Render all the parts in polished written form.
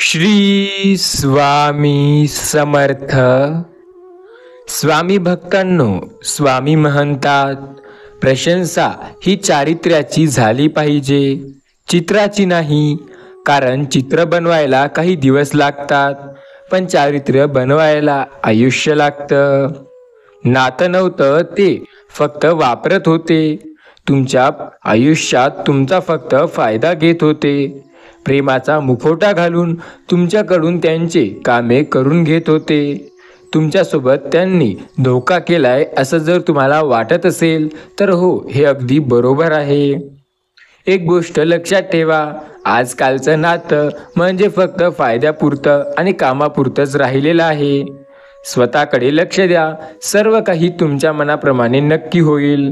श्री स्वामी समर्थ. स्वामी भक्तांनो, स्वामी म्हणतात प्रशंसा ही चारित्र्याची झाली पाहिजे, चित्राची नाही. कारण चित्र बनवायला काही दिवस लागतात, पण चारित्र्य बनवायला आयुष्य लागतं. नातं नव्हतं, ते फक्त वापरत होते. तुमच्या आयुष्यात तुमचा फक्त फायदा घेत होते. प्रेमाचा मुखवटा घालून तुमच्याकडून त्यांचे कामे करून घेत होते. तुमच्यासोबत त्यांनी धोका केलाय असं जर तुम्हाला वाटत असेल तर हो, हे अगदी बरोबर आहे. एक गोष्ट लक्षात ठेवा, आजकालचं नातं म्हणजे फक्त फायद्यापुरतं आणि कामापुरतंच राहिलेलं आहे. स्वतःकडे लक्ष द्या, सर्व काही तुमच्या मनाप्रमाणे नक्की होईल.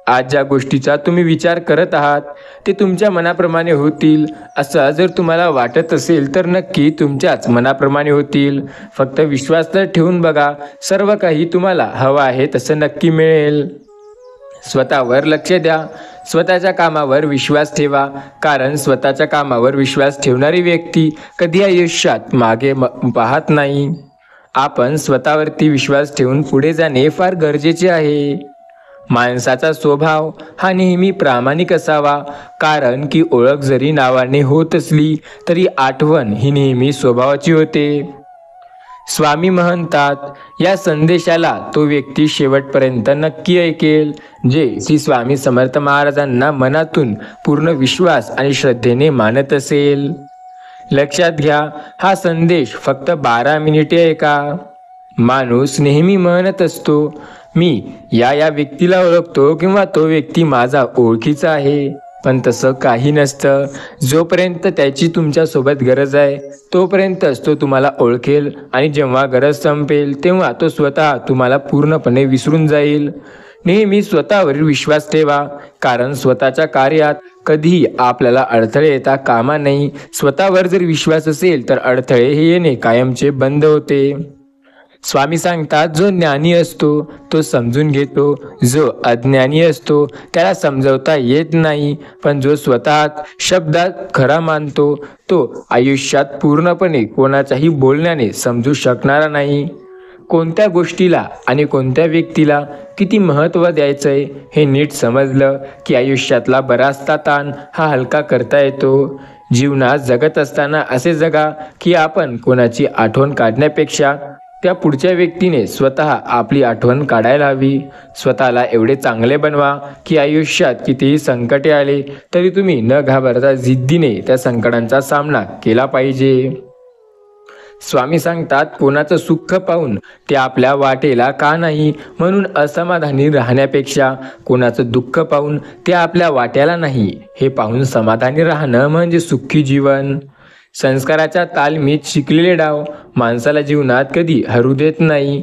आज ज्या गोष्टीचा तुम्ही विचार करत आहात ते तुमच्या मनाप्रमाणे होतील असं जर तुम्हाला वाटत असेल तर नक्की तुमच्याच मनाप्रमाणे होतील. फक्त विश्वास तर ठेवून बघा, सर्व काही तुम्हाला हवं आहे तसं नक्की मिळेल. स्वतःवर लक्ष द्या, स्वतःच्या कामावर विश्वास ठेवा. कारण स्वतःच्या कामावर विश्वास ठेवणारी व्यक्ती कधी आयुष्यात मागे पाहत नाही. आपण स्वतःवरती विश्वास ठेवून पुढे जाणे फार गरजेचे आहे. माणसाचा स्वभाव हा नेहमी प्रामाणिक असावा, कारण की ओळख जरी नावाने होत असली तरी आठवण ही नेहमी स्वभावाची होते. स्वामी म्हणतात या संदेशाला तो व्यक्ती शेवटपर्यंत नक्की ऐकेल जे श्री स्वामी समर्थ महाराजांना मनातून पूर्ण विश्वास आणि श्रद्धेने मानत असेल. लक्षात घ्या, हा संदेश फक्त 12 मिनिटे ऐका. माणूस नेहमी म्हणत असतो मी या व्यक्तीला ओळखतो किंवा तो व्यक्ती माझा ओळखीचा आहे, पण तसं काही नसतं. जोपर्यंत त्याची तुमच्यासोबत गरज आहे तोपर्यंतच तो तुम्हाला ओळखेल आणि जेव्हा गरज संपेल तेव्हा तो स्वतः तुम्हाला पूर्णपणे विसरून जाईल. नेहमी स्वतःवर विश्वास ठेवा, कारण स्वतःच्या कार्यात कधीही आपल्याला अडथळे येता कामा नये. स्वतःवर जर विश्वास असेल तर अडथळे हे येणे कायमचे बंद होते. स्वामी सांगतात जो ज्ञानी असतो तो समजून घेतो, जो अज्ञानी असतो त्याला समजवता येत नाही. पण जो स्वतः शब्दात खरा मानतो तो आयुष्यात पूर्णपणे कोणाच्याही बोलण्याने समजू शकणारा नाही. कोणत्या गोष्टीला आणि कोणत्या व्यक्तीला किती महत्त्व द्यायचंय हे नीट समजलं की आयुष्यातला बराचसा ताण हा हलका करता येतो. जीवनात जगत असताना असे जगा की आपण कोणाची आठवण काढण्यापेक्षा त्या पुढच्या व्यक्तीने स्वतः आपली आठवण काढायला हवी. स्वतःला एवढे चांगले बनवा की आयुष्यात कितीही संकटे आले तरी तुम्ही न घाबरता जिद्दीने त्या संकटांचा सामना केला पाहिजे. स्वामी सांगतात कोणाचं सुख पाहून ते आपल्या वाटेला का नाही म्हणून असमाधानी राहण्यापेक्षा कोणाचं दुःख पाहून ते आपल्या वाट्याला नाही हे पाहून समाधानी राहणं म्हणजे सुखी जीवन. संस्काराच्या तालमीत शिकलेले डाव माणसाला जीवनात कधी हरू देत नाही.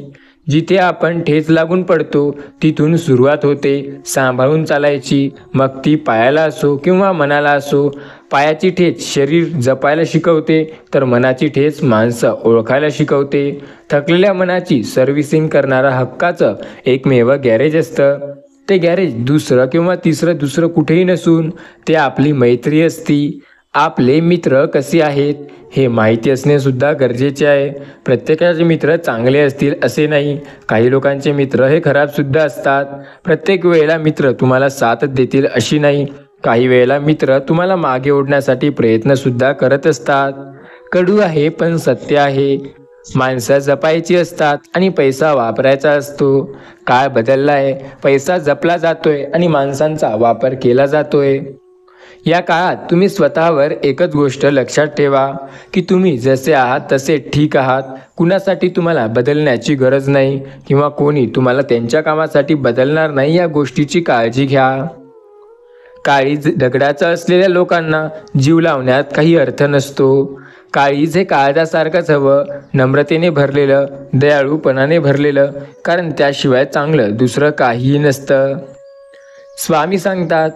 जिथे आपण ठेच लागून पडतो तिथून सुरुवात होते सांभाळून चालायची, मग ती पायाला असो किंवा मनाला असो. पायाची ठेच शरीर जपायला शिकवते तर मनाची ठेच माणसं ओळखायला शिकवते. थकलेल्या मनाची सर्व्हिसिंग करणारा हक्काचं एकमेव गॅरेज असतं. ते गॅरेज दुसरं किंवा तिसरं कुठेही नसून ते आपली मैत्री असती. आपले मित्र कसे आहेत हे माहिती असणे सुद्धा गरजेचे आहे. प्रत्येकाचे मित्र चांगले असतील असे नाही, काही लोकांचे मित्र हे खराबसुद्धा असतात. प्रत्येक वेळेला मित्र तुम्हाला साथ देतील अशी नाही, काही वेळेला मित्र तुम्हाला मागे ओढण्यासाठी प्रयत्नसुद्धा करत असतात. कडू आहे पण सत्य आहे. माणसं जपायची असतात आणि पैसा वापरायचा असतो. काळ बदलला आहे, पैसा जपला जातोय आणि माणसांचा वापर केला जातोय. या काळात तुम्ही स्वतःवर एकच गोष्ट लक्षात ठेवा की तुम्ही जसे आहात तसे ठीक आहात. कुणासाठी तुम्हाला बदलण्याची गरज नाही किंवा कोणी तुम्हाला त्यांच्या कामासाठी बदलणार नाही या गोष्टीची काळजी घ्या. काळीज दगडाचं असलेल्या लोकांना जीव लावण्यात काही अर्थ नसतो. काळीज हे काळजासारखंच हवं, नम्रतेने भरलेलं, दयाळूपणाने भरलेलं, कारण त्याशिवाय चांगलं दुसरं काहीही नसतं. स्वामी सांगतात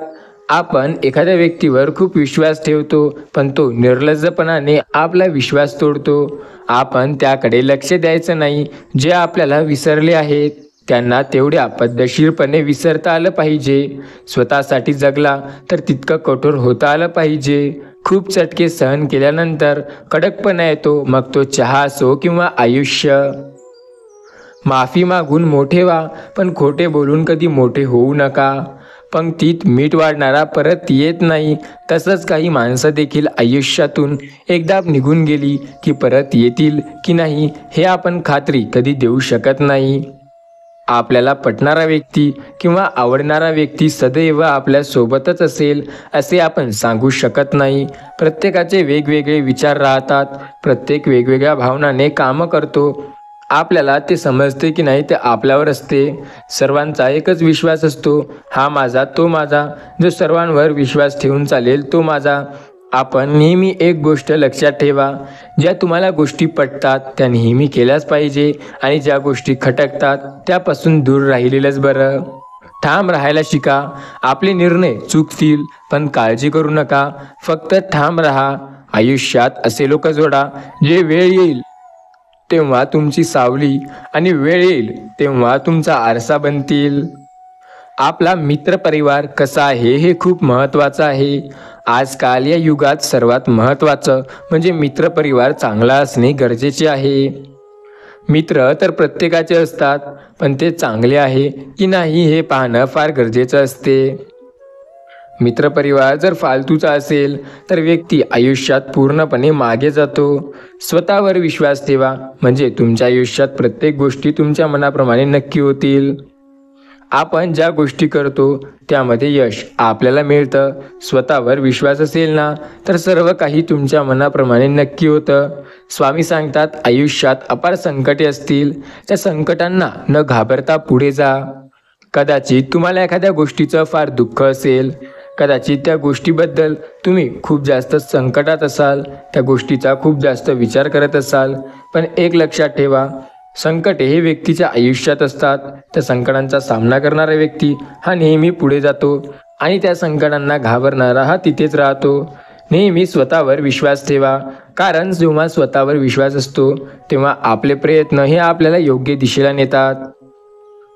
आपण एखाद्या व्यक्तीवर खूप विश्वास ठेवतो पण तो निर्लज्जपणाने आपला विश्वास तोडतो. आपण त्याकडे लक्ष द्यायचं नाही. जे आपल्याला विसरले आहेत त्यांना तेवढ्या पद्धतशीरपणे विसरता आलं पाहिजे. स्वतःसाठी जगला तर तितकं कठोर होता आलं पाहिजे. खूप चटके सहन केल्यानंतर कडकपणा येतो, मग तो चहा असो किंवा आयुष्य. माफी मागून मोठे व्हा, पण खोटे बोलून कधी मोठे होऊ नका. पंक्तीत मीठ वाढणारा परत येत नाही, तसंच काही माणसं देखील आयुष्यातून एकदा निघून गेली की परत येतील की नाही हे आपण खात्री कधी देऊ शकत नाही. आपल्याला पटणारा व्यक्ती किंवा आवडणारा व्यक्ती सदैव आपल्या सोबतच असेल असे आपण सांगू शकत नाही. प्रत्येकाचे वेगवेगळे विचार राहतात, प्रत्येक वेगवेगळ्या भावनाने कामं करतो. आपल्याला ते समजते की नाही ते आपल्यावर असते. सर्वांचा एकच विश्वास असतो, हा माझा तो माझा. जो सर्वांवर विश्वास ठेवून चालेल तो माझा. आपण नेहमी एक गोष्ट लक्षात ठेवा, ज्या तुम्हाला गोष्टी पटतात त्या नेहमी केल्याच पाहिजे आणि ज्या गोष्टी खटकतात त्यापासून दूर राहिलेलंच बरं. ठाम राहायला शिका. आपले निर्णय चुकतील पण काळजी करू नका, फक्त ठाम राहा. आयुष्यात असे लोक जोडा जे वेळ येईल तेव्हा तुमची सावली आणि वेळ येईल तेव्हा तुमचा आरसा बनतील. आपला मित्रपरिवार कसा आहे हे खूप महत्त्वाचं आहे. आजकाल या युगात सर्वात महत्त्वाचं म्हणजे मित्रपरिवार चांगला असणे गरजेचे आहे. मित्र तर प्रत्येकाचे असतात, पण ते चांगले आहे की नाही हे पाहणं फार गरजेचं असते. मित्रपरिवार जर फालतूचा असेल तर व्यक्ती आयुष्यात पूर्णपणे मागे जातो. स्वतःवर विश्वास ठेवा, म्हणजे तुमच्या आयुष्यात प्रत्येक गोष्टी तुमच्या मनाप्रमाणे नक्की होतील. आपण ज्या गोष्टी करतो त्यामध्ये यश आपल्याला मिळतं. स्वतःवर विश्वास असेल ना तर सर्व काही तुमच्या मनाप्रमाणे नक्की होतं. स्वामी सांगतात, आयुष्यात अपार संकटे असतील, त्या संकटांना न घाबरता पुढे जा. कदाचित तुम्हाला एखाद्या गोष्टीचं फार दुःख असेल, कदाचित त्या गोष्टीबद्दल तुम्ही खूप जास्त संकटात असाल, त्या गोष्टीचा खूप जास्त विचार करत असाल, पण एक लक्षात ठेवा, संकटे हे व्यक्तीच्या आयुष्यात असतात. त्या संकटांचा सामना करणारा व्यक्ती हा नेहमी पुढे जातो आणि त्या संकटांना घाबरणारा हा तिथेच राहतो. नेहमी स्वतःवर विश्वास ठेवा, कारण जेव्हा स्वतःवर विश्वास असतो तेव्हा आपले प्रयत्न हे आपल्याला योग्य दिशेला नेतात.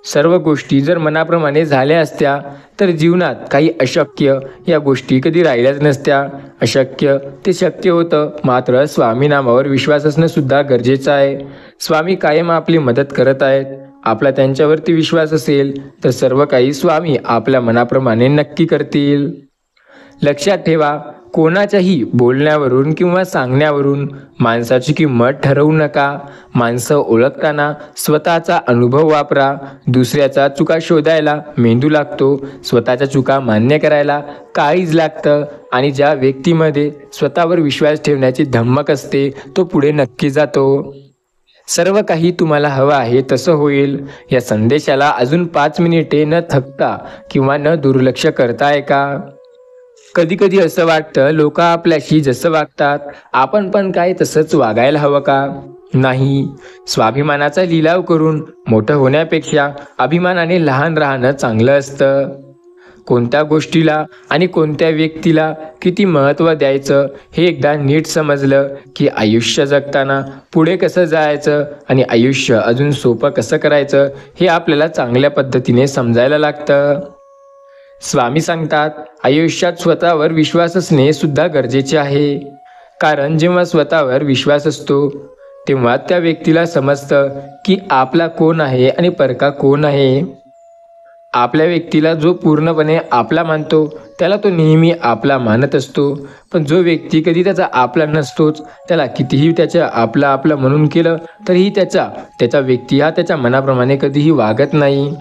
सर्व गोष्टी जर मनाप्रमाणे झाल्या असत्या तर जीवनात काही अशक्य या गोष्टी कधी राहिल्याच नसत्या. अशक्य ते शक्य होतं, मात्र स्वामी नामावर विश्वास असणं सुद्धा गरजेचं आहे. स्वामी कायम आपली मदत करत आहेत. आपला त्यांच्यावरती विश्वास असेल तर सर्व काही स्वामी आपल्या मनाप्रमाणे नक्की करतील. लक्षात ठेवा, कोणाच्याही बोलण्यावरून किंवा सांगण्यावरून माणसाची किंमत ठरवू नका. माणसं ओळखताना स्वतःचा अनुभव वापरा. दुसऱ्याचा चुका शोधायला मेंदू लागतो, स्वतःच्या चुका मान्य करायला काळीज लागतं. आणि ज्या व्यक्तीमध्ये स्वतःवर विश्वास ठेवण्याची धमक असते तो पुढे नक्की जातो. सर्व काही तुम्हाला हवं आहे तसं होईल. या संदेशाला अजून 5 मिनिटे न थकता किंवा न दुर्लक्ष करताय का? कधी कधी असं वाटतं, लोक आपल्याशी जसं वागतात आपण पण काय तसंच वागायला हवं का? नाही. स्वाभिमानाचा लिलाव करून मोठं होण्यापेक्षा अभिमानाने लहान राहणं चांगलं असतं. कोणत्या गोष्टीला आणि कोणत्या व्यक्तीला किती महत्त्व द्यायचं हे एकदा नीट समजलं की आयुष्य जगताना पुढे कसं जायचं आणि आयुष्य अजून सोपं कसं करायचं हे आपल्याला चांगल्या पद्धतीने समजायला लागतं. स्वामी सांगतात, आयुष्यात स्वतःवर विश्वास असणे सुद्धा गरजेचे आहे. कारण जेव्हा स्वतःवर विश्वास असतो तेव्हा त्या व्यक्तीला समजतं की आपला कोण आहे आणि परका कोण आहे. आपल्या व्यक्तीला जो पूर्णपणे आपला मानतो त्याला तो नेहमी आपला मानत असतो, पण जो व्यक्ती कधी त्याचा आपला नसतोच त्याला कितीही त्याच्या आपला म्हणून केलं तरीही त्याचा व्यक्ती हा त्याच्या मनाप्रमाणे कधीही वागत नाही.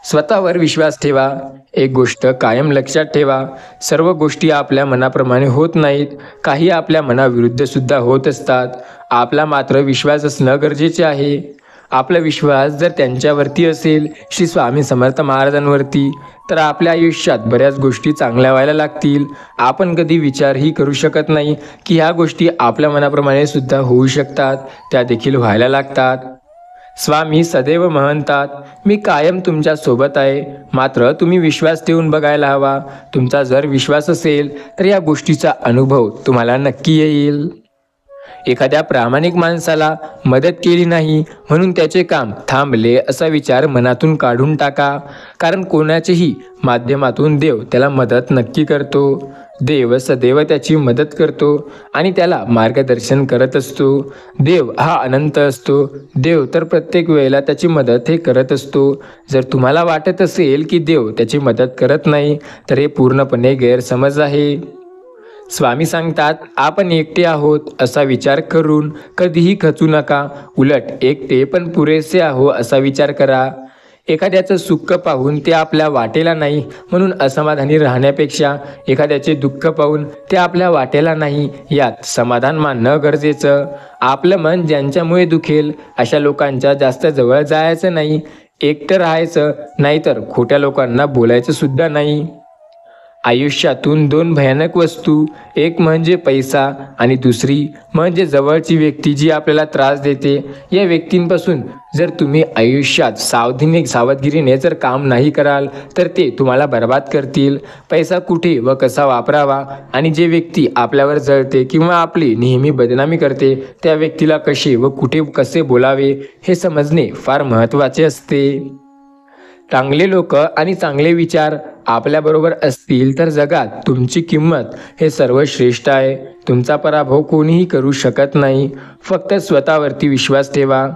स्वतःवर विश्वास ठेवा. एक गोष्ट कायम लक्षात ठेवा, सर्व गोष्टी आपल्या मनाप्रमाणे होत नाहीत, काही आपल्या मनाविरुद्ध सुद्धा होत असतात. आपला मात्र विश्वास असणं गरजेचे आहे. आपला विश्वास जर त्यांच्यावरती असेल, श्री स्वामी समर्थ महाराजांवरती, तर आपल्या आयुष्यात बऱ्याच गोष्टी चांगल्या व्हायला लागतील. आपण कधी विचारही करू शकत नाही की ह्या गोष्टी आपल्या मनाप्रमाणे सुद्धा होऊ शकतात, त्या देखील व्हायला लागतात. स्वामी सदैव म्हणतात, मी कायम तुमच्या सोबत आहे, मात्र तुम्ही विश्वास ठेवून बघायला हवा. तुमचा जर विश्वास असेल तर या गोष्टीचा अनुभव तुम्हाला नक्की येईल. एखाद्या प्रामाणिक माणसाला मदत केली नाही म्हणून त्याचे काम थांबले असा विचार मनातून काढून टाका. कारण कोणाचेही माध्यमातून देव त्याला मदत नक्की करतो. देव सदैव त्याची मदत करतो आणि त्याला मार्गदर्शन करत असतो. देव हा अनंत असतो. देव तर प्रत्येक वेळेला त्याची मदत हे करत असतो. जर तुम्हाला वाटत असेल की देव त्याची मदत करत नाही तर हे पूर्णपणे गैरसमज आहे. स्वामी सांगतात, आपण एकटे आहोत असा विचार करून कधीही खचू नका. उलट एकटे पण पुरेसे आहो असा विचार करा. एखाद्याचं सुख पाहून ते आपल्या वाटेला नाही म्हणून असमाधानी राहण्यापेक्षा एखाद्याचे दुःख पाहून ते आपल्या वाटेला नाही यात समाधान मानणं गरजेचं. आपलं मन ज्यांच्यामुळे दुखेल अशा लोकांच्या जास्त जवळ जायचं नाही. एकटं राहायचं, नाहीतर खोट्या लोकांना बोलायचं सुद्धा नाही. आयुष्यातून दोन भयानक वस्तू, एक म्हणजे पैसा आणि दुसरी म्हणजे जवळची व्यक्ती जी आपल्याला त्रास देते. या व्यक्तींपासून जर तुम्ही आयुष्यात सावधगिरीने जर काम नाही कराल तर ते तुम्हाला बर्बाद करतील. पैसा कुठे व कसा वापरावा आणि जे व्यक्ती आपल्यावर जळते किंवा आपली नेहमी बदनामी करते त्या व्यक्तीला कसे व कुठे कसे बोलावे हे समजणे फार महत्त्वाचे असते. चांगले लोक आणि चांगले विचार आपल्याबरोबर असतील तर जगात तुमची किंमत हे सर्वश्रेष्ठ आहे. तुमचा पराभव कोणीही करू शकत नाही. फक्त स्वतःवरती विश्वास ठेवा.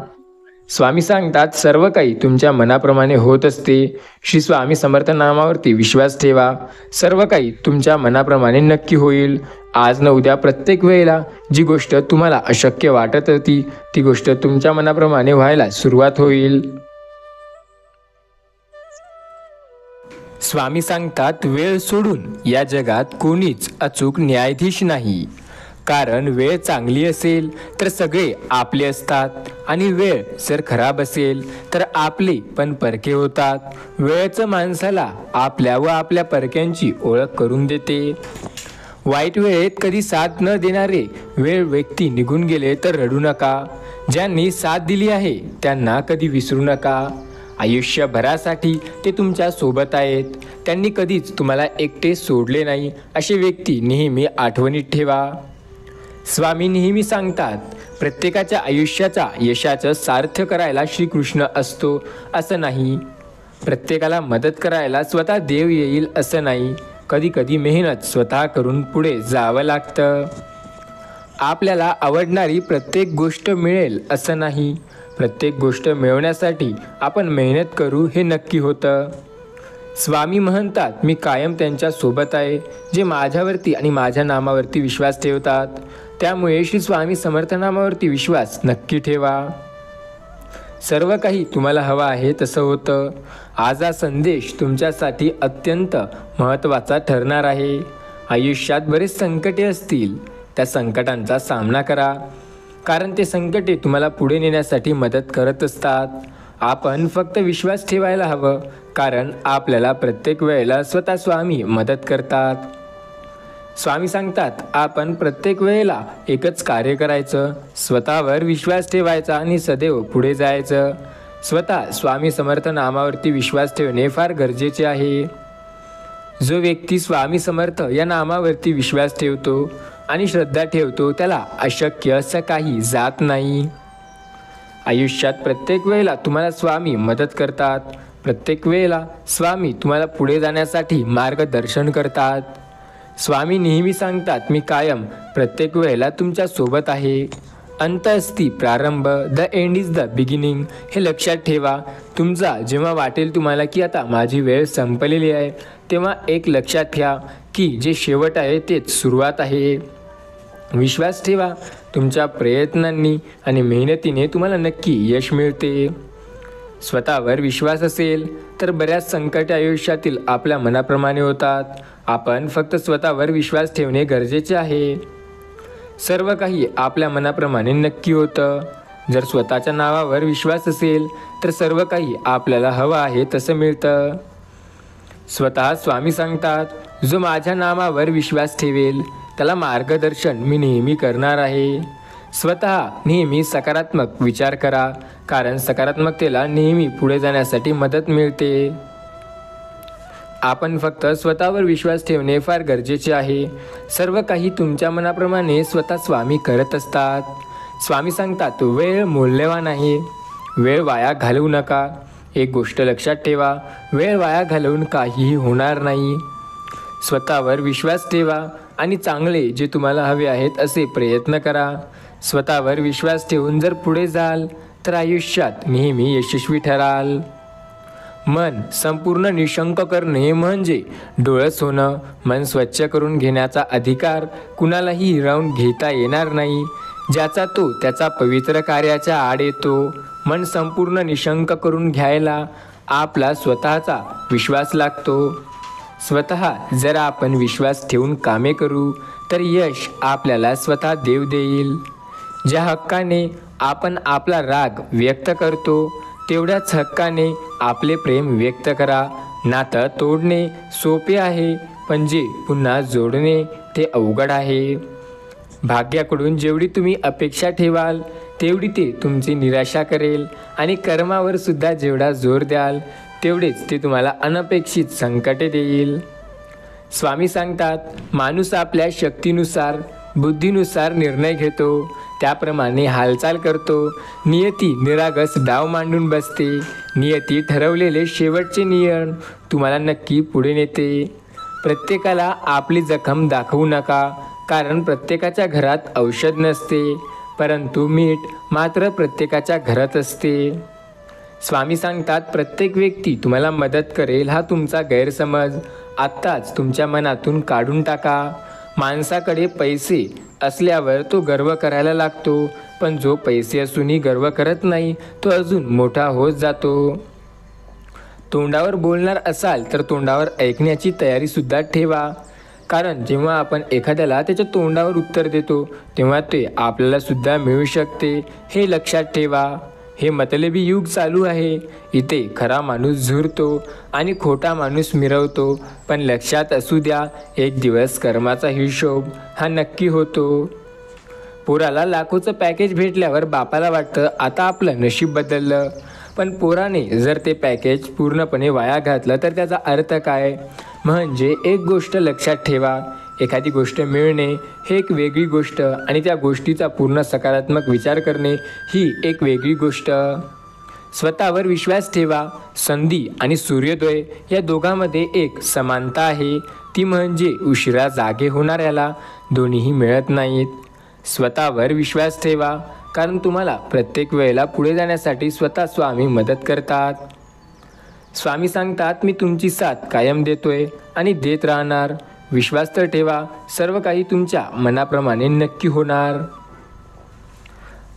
स्वामी सांगतात, सर्व काही तुमच्या मनाप्रमाणे होत असते. श्री स्वामी समर्थ नामावरती विश्वास ठेवा. सर्व काही तुमच्या मनाप्रमाणे नक्की होईल. आज न उद्या प्रत्येक वेळेला जी गोष्ट तुम्हाला अशक्य वाटत होती ती गोष्ट तुमच्या मनाप्रमाणे व्हायला सुरुवात होईल. स्वामी सांगतात, वेळ सोडून या जगात कोणीच अचूक न्यायाधीश नाही. कारण वेळ चांगली असेल तर सगळे आपले असतात आणि वेळ जर खराब असेल तर आपले पण परके होतात. वेळचं माणसाला आपल्या व आपल्या परक्यांची ओळख करून देते. वाईट वेळेत कधी साथ न देणारे वेळ व्यक्ती निघून गेले तर रडू नका. ज्यांनी साथ दिली आहे त्यांना कधी विसरू नका. आयुष्यभरासाठी ते तुमच्या सोबत आहेत. त्यांनी कधीच तुम्हाला एकटे सोडले नाही. असे व्यक्ती नेहमी आठवणीत ठेवा. स्वामी नेहमी सांगतात, प्रत्येकाच्या आयुष्याचा यशाचं सार्थ करायला श्रीकृष्ण असतो असं नाही. प्रत्येकाला मदत करायला स्वतः देव येईल असं नाही. कधी कधी मेहनत स्वतः करून पुढे जावं लागतं. आपल्याला आवडणारी प्रत्येक गोष्ट मिळेल असं नाही. प्रत्येक गोष्ट मिळवण्यासाठी आपण मेहनत करू हे नक्की होतं. स्वामी म्हणतात, मी कायम त्यांच्या सोबत आहे जे माझ्यावरती आणि माझ्या नामावरती विश्वास ठेवतात. त्यामुळे श्री स्वामी समर्थ नामावरती विश्वास नक्की ठेवा. सर्व काही तुम्हाला हवं आहे तसं होतं. आज हा संदेश तुमच्यासाठी अत्यंत महत्त्वाचा ठरणार आहे. आयुष्यात बरेच संकटे असतील. त्या संकटांचा सामना करा. कारण ते संकटे तुम्हाला पुढे नेण्यासाठी मदत करत असतात. आपण फक्त विश्वास ठेवायला हवं. कारण आपल्याला प्रत्येक वेळेला स्वतः स्वामी मदत करतात. स्वामी सांगतात, आपण प्रत्येक वेळेला एकच कार्य करायचं. स्वतःवर विश्वास ठेवायचा आणि सदैव पुढे जायचं. स्वतः स्वामी समर्थ नामावरती विश्वास ठेवणे फार गरजेचे आहे. जो व्यक्ती स्वामी समर्थ या नामावरती विश्वास ठेवतो आणि श्रद्धा ठेवतो त्याला अशक्य असं काही जात नाही. आयुष्यात प्रत्येक वेळेला तुम्हाला स्वामी मदत करतात. प्रत्येक वेळेला स्वामी तुम्हाला पुढे जाण्यासाठी मार्गदर्शन करतात. स्वामी नेहमी सांगतात, मी कायम प्रत्येक वेळेला तुमच्या सोबत आहे. अंत असती प्रारंभ, the end is the beginning. हे लक्षात ठेवा. तुमचा जेव्हा वाटेल तुम्हाला की आता माझी वेळ संपलेली आहे तेव्हा एक लक्षात घ्या की जे शेवट आहे तेच सुरुवात आहे. विश्वास ठेवा. तुमच्या प्रयत्नांनी आणि मेहनतीने तुम्हाला नक्की यश मिळते. स्वतःवर विश्वास असेल तर बऱ्याच संकटे आयुष्यातील आपल्या मनाप्रमाणे होतात. आपण फक्त स्वतःवर विश्वास ठेवणे गरजेचे आहे. सर्व काही आपल्या मनाप्रमाणे नक्की होतं. जर स्वतःच्या नावावर विश्वास असेल तर सर्व काही आपल्याला हवं आहे तसं मिळतं. स्वतः स्वामी सांगतात, जो माझ्या नामावर विश्वास ठेवेल त्याला मार्गदर्शन मी नेहमी करणार आहे. स्वतः नेहमी सकारात्मक विचार करा. कारण सकारात्मकतेला नेहमी पुढे जाण्यासाठी मदत मिळते. आपण फक्त स्वतःवर विश्वास ठेवणे फार गरजेचे आहे. सर्व काही तुमच्या मनाप्रमाणे स्वतः स्वामी करत असतात. स्वामी सांगतात, वेळ मौल्यवान आहे. वेळ वाया घालवू नका. एक गोष्ट लक्षात ठेवा, वेळ वाया घालवून काहीही होणार नाही. स्वतःवर विश्वास ठेवा आणि चांगले जे तुम्हाला हवे आहेत असे प्रयत्न करा. स्वतःवर विश्वास ठेवून जर पुढे जाल तर आयुष्यात नेहमी यशस्वी ठराल. मन संपूर्ण निशंक करणे म्हणजे डोळस होणं. मन स्वच्छ करून घेण्याचा अधिकार कुणालाही हिरावून घेता येणार नाही. ज्याचा तो त्याचा पवित्र कार्याच्या आड येतो. मन संपूर्ण निशंक करून घ्यायला आपला स्वतःचा विश्वास लागतो. स्वतः जर आपण विश्वास ठेवून कामे करू तर यश आपल्याला स्वतः देव देईल. ज्या हक्काने आपण आपला राग व्यक्त करतो तेवढ्याच हक्काने आपले प्रेम व्यक्त करा. नातं तोडणे सोपे आहे, पण जे पुन्हा जोडणे ते अवघड आहे. भाग्याकडून जेवढी तुम्ही अपेक्षा ठेवाल तेवढी ते तुमची निराशा करेल आणि कर्मावर सुद्धा जेवढा जोर द्याल तेवढेच ते तुम्हाला अनपेक्षित संकटे देईल. स्वामी सांगतात, माणूस आपल्या शक्तीनुसार बुद्धीनुसार निर्णय घेतो, त्याप्रमाणे हालचाल करतो. नियती निरागस डाव मांडून बसते. नियती ठरवलेले शेवटचे नियम तुम्हाला नक्की पुढे नेते. प्रत्येकाला आपली जखम दाखवू नका, कारण प्रत्येकाच्या घरात औषध नसते, परंतु मीठ मात्र प्रत्येकाच्या घरात असते. स्वामी सांगतात, प्रत्येक व्यक्ती तुम्हाला मदत करेल हा तुमचा गैरसमज आत्ताच तुमच्या मनातून काढून टाका. माणसाकडे पैसे असल्यावर तो गर्व करायला लागतो, पण जो पैसे असूनही गर्व करत नाही तो अजून मोठा होत जातो. तोंडावर बोलणार असाल तर तोंडावर ऐकण्याची तयारीसुद्धा ठेवा, कारण जेव्हा आपण एखाद्याला त्याच्या तोंडावर उत्तर देतो तेव्हा ते आपल्याला सुद्धा मिळू शकते. हे लक्षात ठेवा. हे मतलबी युग चालू आहे. इथे खरा माणूस झुरतो आणि खोटा माणूस मिरवतो, पण लक्षात असू द्या, एक दिवस कर्माचा हिशोब हा नक्की होतो. पोराला लाखोचं पॅकेज भेटल्यावर बापाला वाटतं आता आपलं नशीब बदललं, पण पोराने जर ते पॅकेज पूर्णपणे वाया घातलं तर त्याचा अर्थ काय? म्हणजे एक गोष्ट लक्षात ठेवा, एखादी गोष्ट मिळणे हे एक वेगळी गोष्ट आणि त्या गोष्टीचा पूर्ण सकारात्मक विचार करणे ही एक वेगळी गोष्ट. स्वतःवर विश्वास ठेवा. संधी आणि सूर्योदय या दोघांमध्ये एक समानता आहे, ती म्हणजे उशिरा जागे होणाऱ्याला दोन्हीही मिळत नाहीत. स्वतःवर विश्वास ठेवा, कारण तुम्हाला प्रत्येक वेळेला पुढे जाण्यासाठी स्वतः स्वामी मदत करतात. स्वामी सांगतात, मी तुमची साथ कायम देतोय आणि देत राहणार. विश्वास तर ठेवा, सर्व काही तुमच्या मनाप्रमाणे नक्की होणार.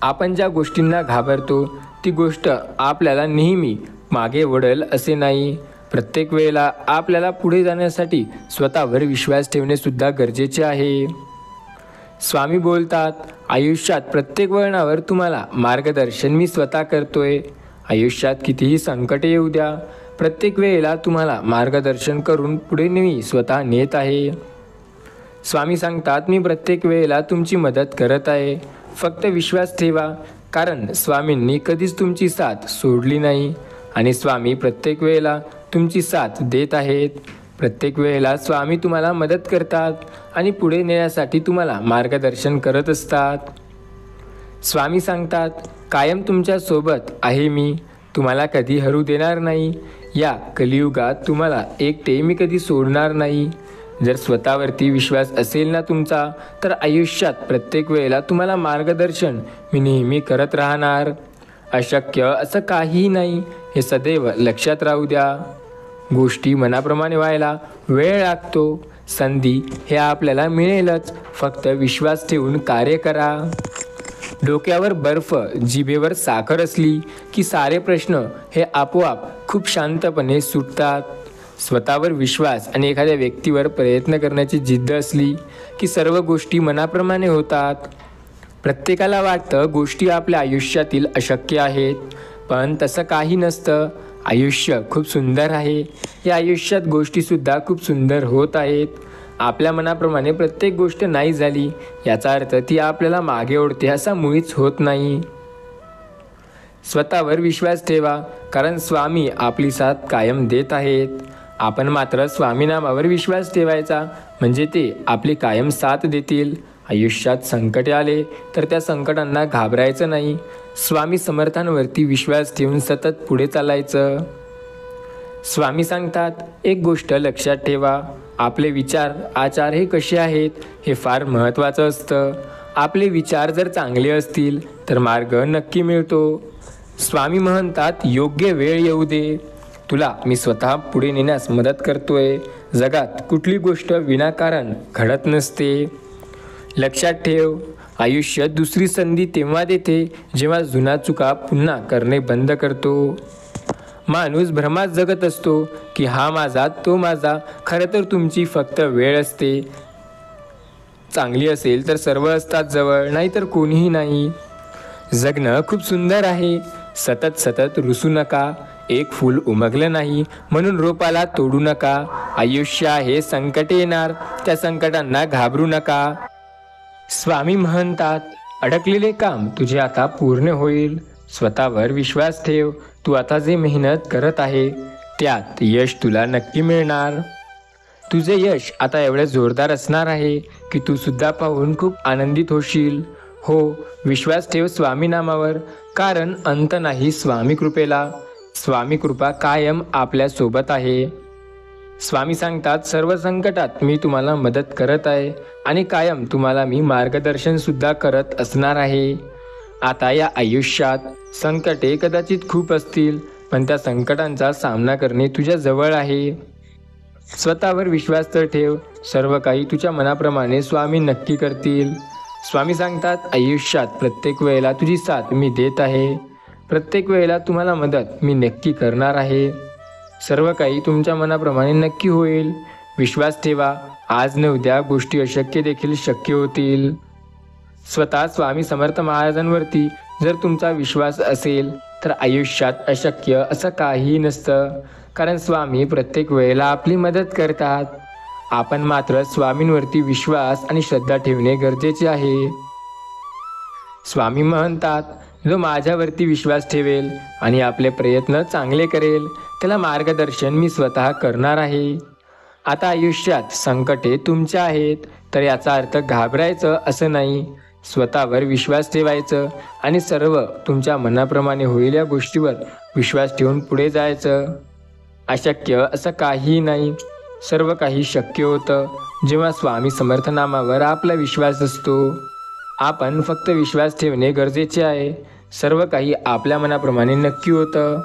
आपण ज्या गोष्टींना घाबरतो ती गोष्ट आपल्याला नेहमी मागे वळेल असे नाही. प्रत्येक वेळेला आपल्याला पुढे जाण्यासाठी स्वतःवर विश्वास ठेवणे सुद्धा गरजेचे आहे. स्वामी बोलतात, आयुष्यात प्रत्येक वळणावर तुम्हाला मार्गदर्शन मी स्वतः करतोय. आयुष्यात कितीही संकटे येऊ द्या, प्रत्येक वेळेला तुम्हाला मार्गदर्शन करून पुढे मी स्वतः नेत आहे. स्वामी सांगतात, मी प्रत्येक वेळेला तुमची मदत करत आहे. फक्त विश्वास ठेवा, कारण स्वामींनी कधीच तुमची साथ सोडली नाही आणि स्वामी प्रत्येक वेळेला तुमची साथ देत आहेत. प्रत्येक वेळेला स्वामी तुम्हाला मदत करतात आणि पुढे नेण्यासाठी तुम्हाला मार्गदर्शन करत असतात. स्वामी सांगतात, कायम तुमच्यासोबत आहे मी, तुम्हाला कधी हरू देणार नाही. या कलियुगात तुम्हाला एकटे मी कधी सोडणार नाही. जर स्वतःवरती विश्वास असेल ना तुमचा, तर आयुष्यात प्रत्येक वेळेला तुम्हाला मार्गदर्शन मी नेहमी करत राहणार. अशक्य असं काहीही नाही, हे सदैव लक्षात राहू द्या. गोष्टी मनाप्रमाणे व्हायला वेळ लागतो. संधी हे आपल्याला मिळेलच, फक्त विश्वास ठेवून कार्य करा. डोक्यावर बर्फ, जिभेवर साखर असली की सारे प्रश्न हे आपोआप खूप शांतपणे सुटतात. स्वतःवर विश्वास आणि एखाद्या व्यक्तीवर प्रयत्न करण्याची जिद्द असली की सर्व गोष्टी मनाप्रमाणे होतात. प्रत्येकाला वाटतं गोष्टी आपल्या आयुष्यातील अशक्य आहेत, पण तसं काही नसतं. आयुष्य खूप सुंदर आहे. या आयुष्यात गोष्टीसुद्धा खूप सुंदर होत आहेत. आपल्या मनाप्रमाणे प्रत्येक गोष्ट नाही झाली याचा अर्थ ती आपल्याला मागे ओढते असा मुळीच होत नाही. स्वतःवर विश्वास ठेवा, कारण स्वामी आपली साथ कायम देत आहेत. आपण मात्र स्वामी नामावर विश्वास ठेवायचा, म्हणजे ते आपली कायम साथ देतील. आयुष्यात संकटे आले तर त्या संकटांना घाबरायचं नाही. स्वामी समर्थांवरती विश्वास ठेवून सतत पुढे चालायचं. स्वामी सांगतात, एक गोष्ट लक्षात ठेवा, आपले विचार आचार हे कसे आहेत हे फार महत्त्वाचं असतं. आपले विचार जर चांगले असतील तर मार्ग नक्की मिळतो. स्वामी म्हणतात, योग्य वेळ येऊ दे, तुला मी स्वतः पुढे नेण्यास मदत करतोय. जगात कुठली गोष्ट विनाकारण घडत नसते. लक्षात ठेव, आयुष्य दुसरी संधी तेव्हा देते जेव्हा जुना चुका पुन्हा करणे बंद करतो. माणूस भ्रमात जगत असतो की हा माझा तो माझा. खरं तर तुमची फक्त वेळ असते. चांगली असेल तर सर्व असतात जवळ, नाहीतर कोणीही नाही. जगणं खूप सुंदर आहे. सतत सतत रुसू नका. एक फूल उमगलं नाही म्हणून रोपाला तोडू नका. आयुष्य आहे, संकटे येणार, त्या संकटांना घाबरू नका. स्वामी म्हणतात, अडकलेले काम तुझे आता पूर्ण होईल. स्वतःवर विश्वास ठेव. तू आता जे मेहनत करत आहे त्यात यश तुला नक्की मिळणार. तुझे यश आता एवढे जोरदार असणार आहे की तू सुद्धा पाहून खूप आनंदित होशील. हो, विश्वास ठेव स्वामी नामावर, कारण अंत नाही स्वामी कृपेला. स्वामी कृपा कायम आपल्या सोबत आहे. स्वामी सांगतात, सर्व संकटात मी तुम्हाला मदत करत आहे आणि कायम तुम्हाला मी मार्गदर्शन सुद्धा करत असणार आहे. आता या आयुष्यात संकटे कदाचित खूप असतील, पण त्या संकटांचा सामना करणे तुझ्या जवळ आहे. स्वतःवर विश्वास तर ठेव. सर्व काही तुझ्या मनाप्रमाणे स्वामी नक्की करतील. स्वामी सांगतात, आयुष्यात प्रत्येक वेळेला तुझी साथ मी देत आहे. प्रत्येक वेळेला तुम्हाला मदत मी नक्की करणार आहे. सर्व काही तुमच्या मनाप्रमाणे नक्की होईल. विश्वास ठेवा. आज न उद्या गोष्टी अशक्य देखील शक्य होतील. स्वतः स्वामी समर्थ महाराजांवरती जर तुमचा विश्वास असेल तर आयुष्यात अशक्य असं काहीही नसतं, कारण स्वामी प्रत्येक वेळेला आपली मदत करतात. आपण मात्र स्वामींवरती विश्वास आणि श्रद्धा ठेवणे गरजेचे आहे. स्वामी म्हणतात, जो माझ्यावरती विश्वास ठेवेल आणि आपले प्रयत्न चांगले करेल त्याला मार्गदर्शन मी स्वतः करणार आहे. आता आयुष्यात संकटे तुमच्या आहेत तर याचा अर्थ घाबरायचं असं नाही. स्वतःवर विश्वास ठेवायचं आणि सर्व तुमच्या मनाप्रमाणे होईल या गोष्टीवर विश्वास ठेवून पुढे जायचं. अशक्य असं काहीही नाही. सर्व काही शक्य होतं जेव्हा स्वामी समर्थ नामावर आपला विश्वास असतो. आपण फक्त विश्वास ठेवणे गरजेचे आहे. सर्व काही आपल्या मनाप्रमाणे नक्की होतं.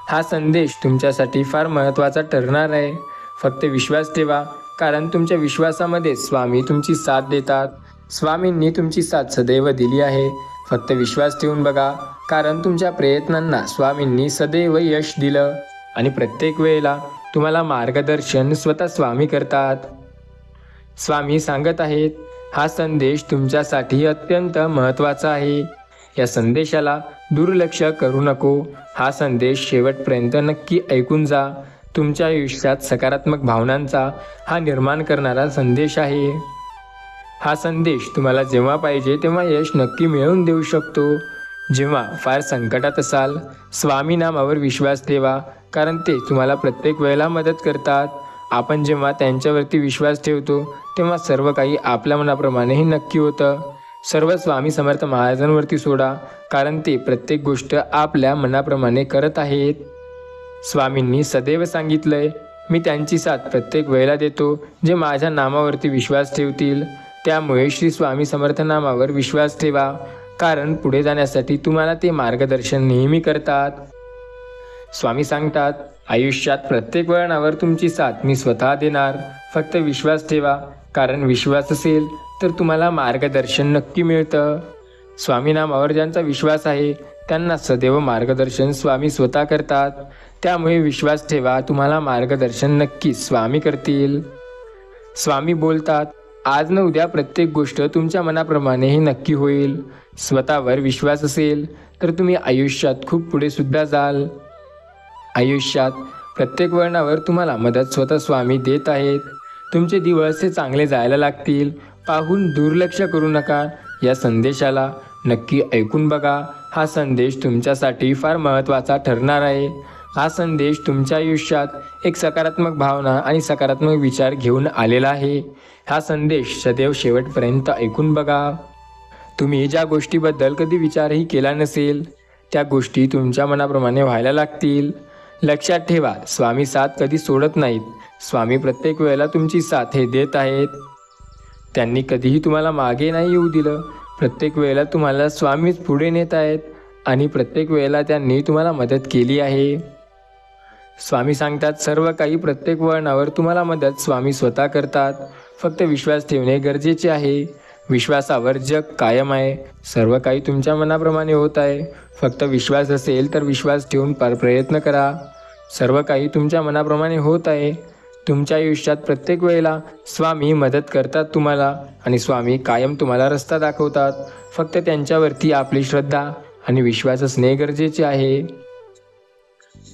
हा संदेश तुमच्यासाठी फार महत्त्वाचा ठरणार आहे. फक्त विश्वास ठेवा, कारण तुमच्या विश्वासामध्ये स्वामी तुमची साथ देतात. स्वामींनी तुमची साथ सदैव दिली आहे. फक्त विश्वास ठेवून बघा, कारण तुमच्या प्रयत्नांना स्वामींनी सदैव यश दिलं आणि प्रत्येक वेळेला तुम्हाला मार्गदर्शन स्वतः स्वामी करतात. स्वामी सांगत आहेत, हा संदेश तुमच्यासाठी अत्यंत महत्त्वाचा आहे. या संदेशाला दुर्लक्ष करू नको. हा संदेश शेवटपर्यंत नक्की ऐकून जा. तुमच्या आयुष्यात सकारात्मक भावनांचा हा निर्माण करणारा संदेश आहे. हा संदेश तुम्हाला जेव्हा पाहिजे तेव्हा यश नक्की मिळवून देऊ शकतो. जेव्हा फार संकटात असाल, स्वामी नामावर विश्वास ठेवा, कारण ते तुम्हाला प्रत्येक वेळेला मदत करतात. आपण जेव्हा त्यांच्यावरती विश्वास ठेवतो तेव्हा सर्व काही आपल्या मनाप्रमाणेही नक्की होतं. सर्व स्वामी समर्थ महाराजांवरती सोडा, कारण ते प्रत्येक गोष्ट आपल्या मनाप्रमाणे करत आहेत. स्वामींनी सदैव सांगितलंय, मी त्यांची साथ प्रत्येक वेळेला देतो जे माझ्या नामावरती विश्वास ठेवतील. त्यामुळे श्री स्वामी समर्थ नामावर विश्वास ठेवा, कारण पुढे जाण्यासाठी तुम्हाला ते मार्गदर्शन नेहमी करतात. स्वामी सांगतात, आयुष्यात प्रत्येक वळणावर तुमची साथ मी स्वतः देणार. फक्त विश्वास ठेवा, कारण विश्वास असेल तर तुम्हाला मार्गदर्शन नक्की मिळतं. स्वामी नामावर ज्यांचा विश्वास आहे त्यांना सदैव मार्गदर्शन स्वामी स्वतः करतात. त्यामुळे विश्वास ठेवा, तुम्हाला मार्गदर्शन नक्की स्वामी करतील. स्वामी बोलतात, आज न उद्या प्रत्येक गोष्ट तुमच्या मनाप्रमाणेही नक्की होईल. स्वतःवर विश्वास असेल तर तुम्ही आयुष्यात खूप पुढे सुद्धा जाल. आयुष्यात प्रत्येक वळणावर तुम्हाला मदत स्वतः स्वामी देत आहेत. तुमचे दिवस हे चांगले जायला लागतील. पाहून दुर्लक्ष करू नका. या संदेशाला नक्की ऐकून बघा. हा संदेश तुमच्यासाठी फार महत्त्वाचा ठरणार आहे. हा संदेश तुमच्या आयुष्यात एक सकारात्मक भावना आणि सकारात्मक विचार घेऊन आलेला आहे. हा संदेश सदैव शेवटपर्यंत ऐकून बघा. तुम्ही ज्या गोष्टीबद्दल कधी विचारही केला नसेल त्या गोष्टी तुमच्या मनाप्रमाणे व्हायला लागतील. लक्षात ठेवा, स्वामी साथ कधी सोडत नाहीत. स्वामी प्रत्येक वेळेला तुमची साथ हे देत आहेत. त्यांनी कधीही तुम्हाला मागे नाही येऊ दिलं. प्रत्येक वेळेला तुम्हाला स्वामीच पुढे नेत आहेत आणि प्रत्येक वेळेला त्यांनी तुम्हाला मदत केली आहे. स्वामी सांगतात, सर्व काही प्रत्येक वळणावर तुम्हाला मदत स्वामी स्वतः करतात. फक्त विश्वास ठेवणे गरजेचे आहे. विश्वासावर जग कायम आहे. सर्व काही तुमच्या मनाप्रमाणे होत आहे. फक्त विश्वास असेल तर विश्वास ठेवून प्रयत्न करा. सर्व काही तुमच्या मनाप्रमाणे होत आहे. तुमच्या आयुष्यात प्रत्येक वेळेला स्वामी मदत करतात तुम्हाला आणि स्वामी कायम तुम्हाला रस्ता दाखवतात. फक्त त्यांच्यावरती आपली श्रद्धा आणि विश्वास असणे गरजेचे आहे.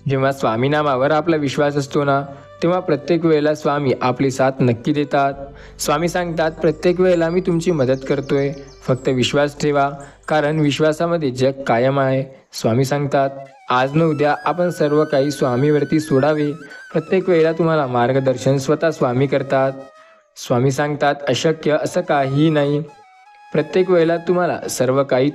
जेव्हा स्वामी नामावर आपला विश्वास असतो ना, तेव्हा प्रत्येक वेळेला स्वामी आपली साथ नक्की देतात. स्वामी सांगतात, प्रत्येक वेळेला मी तुमची मदत करतोय. फक्त विश्वास ठेवा, कारण विश्वासामध्ये जग कायम आहे. स्वामी सांगतात, आज न उद्या आपण सर्व काही स्वामीवरती सोडावे. प्रत्येक वेळेला तुम्हाला मार्गदर्शन स्वतः स्वामी करतात. स्वामी सांगतात, अशक्य असं काहीही नाही. प्रत्येक वेळेला तुम्हाला सर्व काही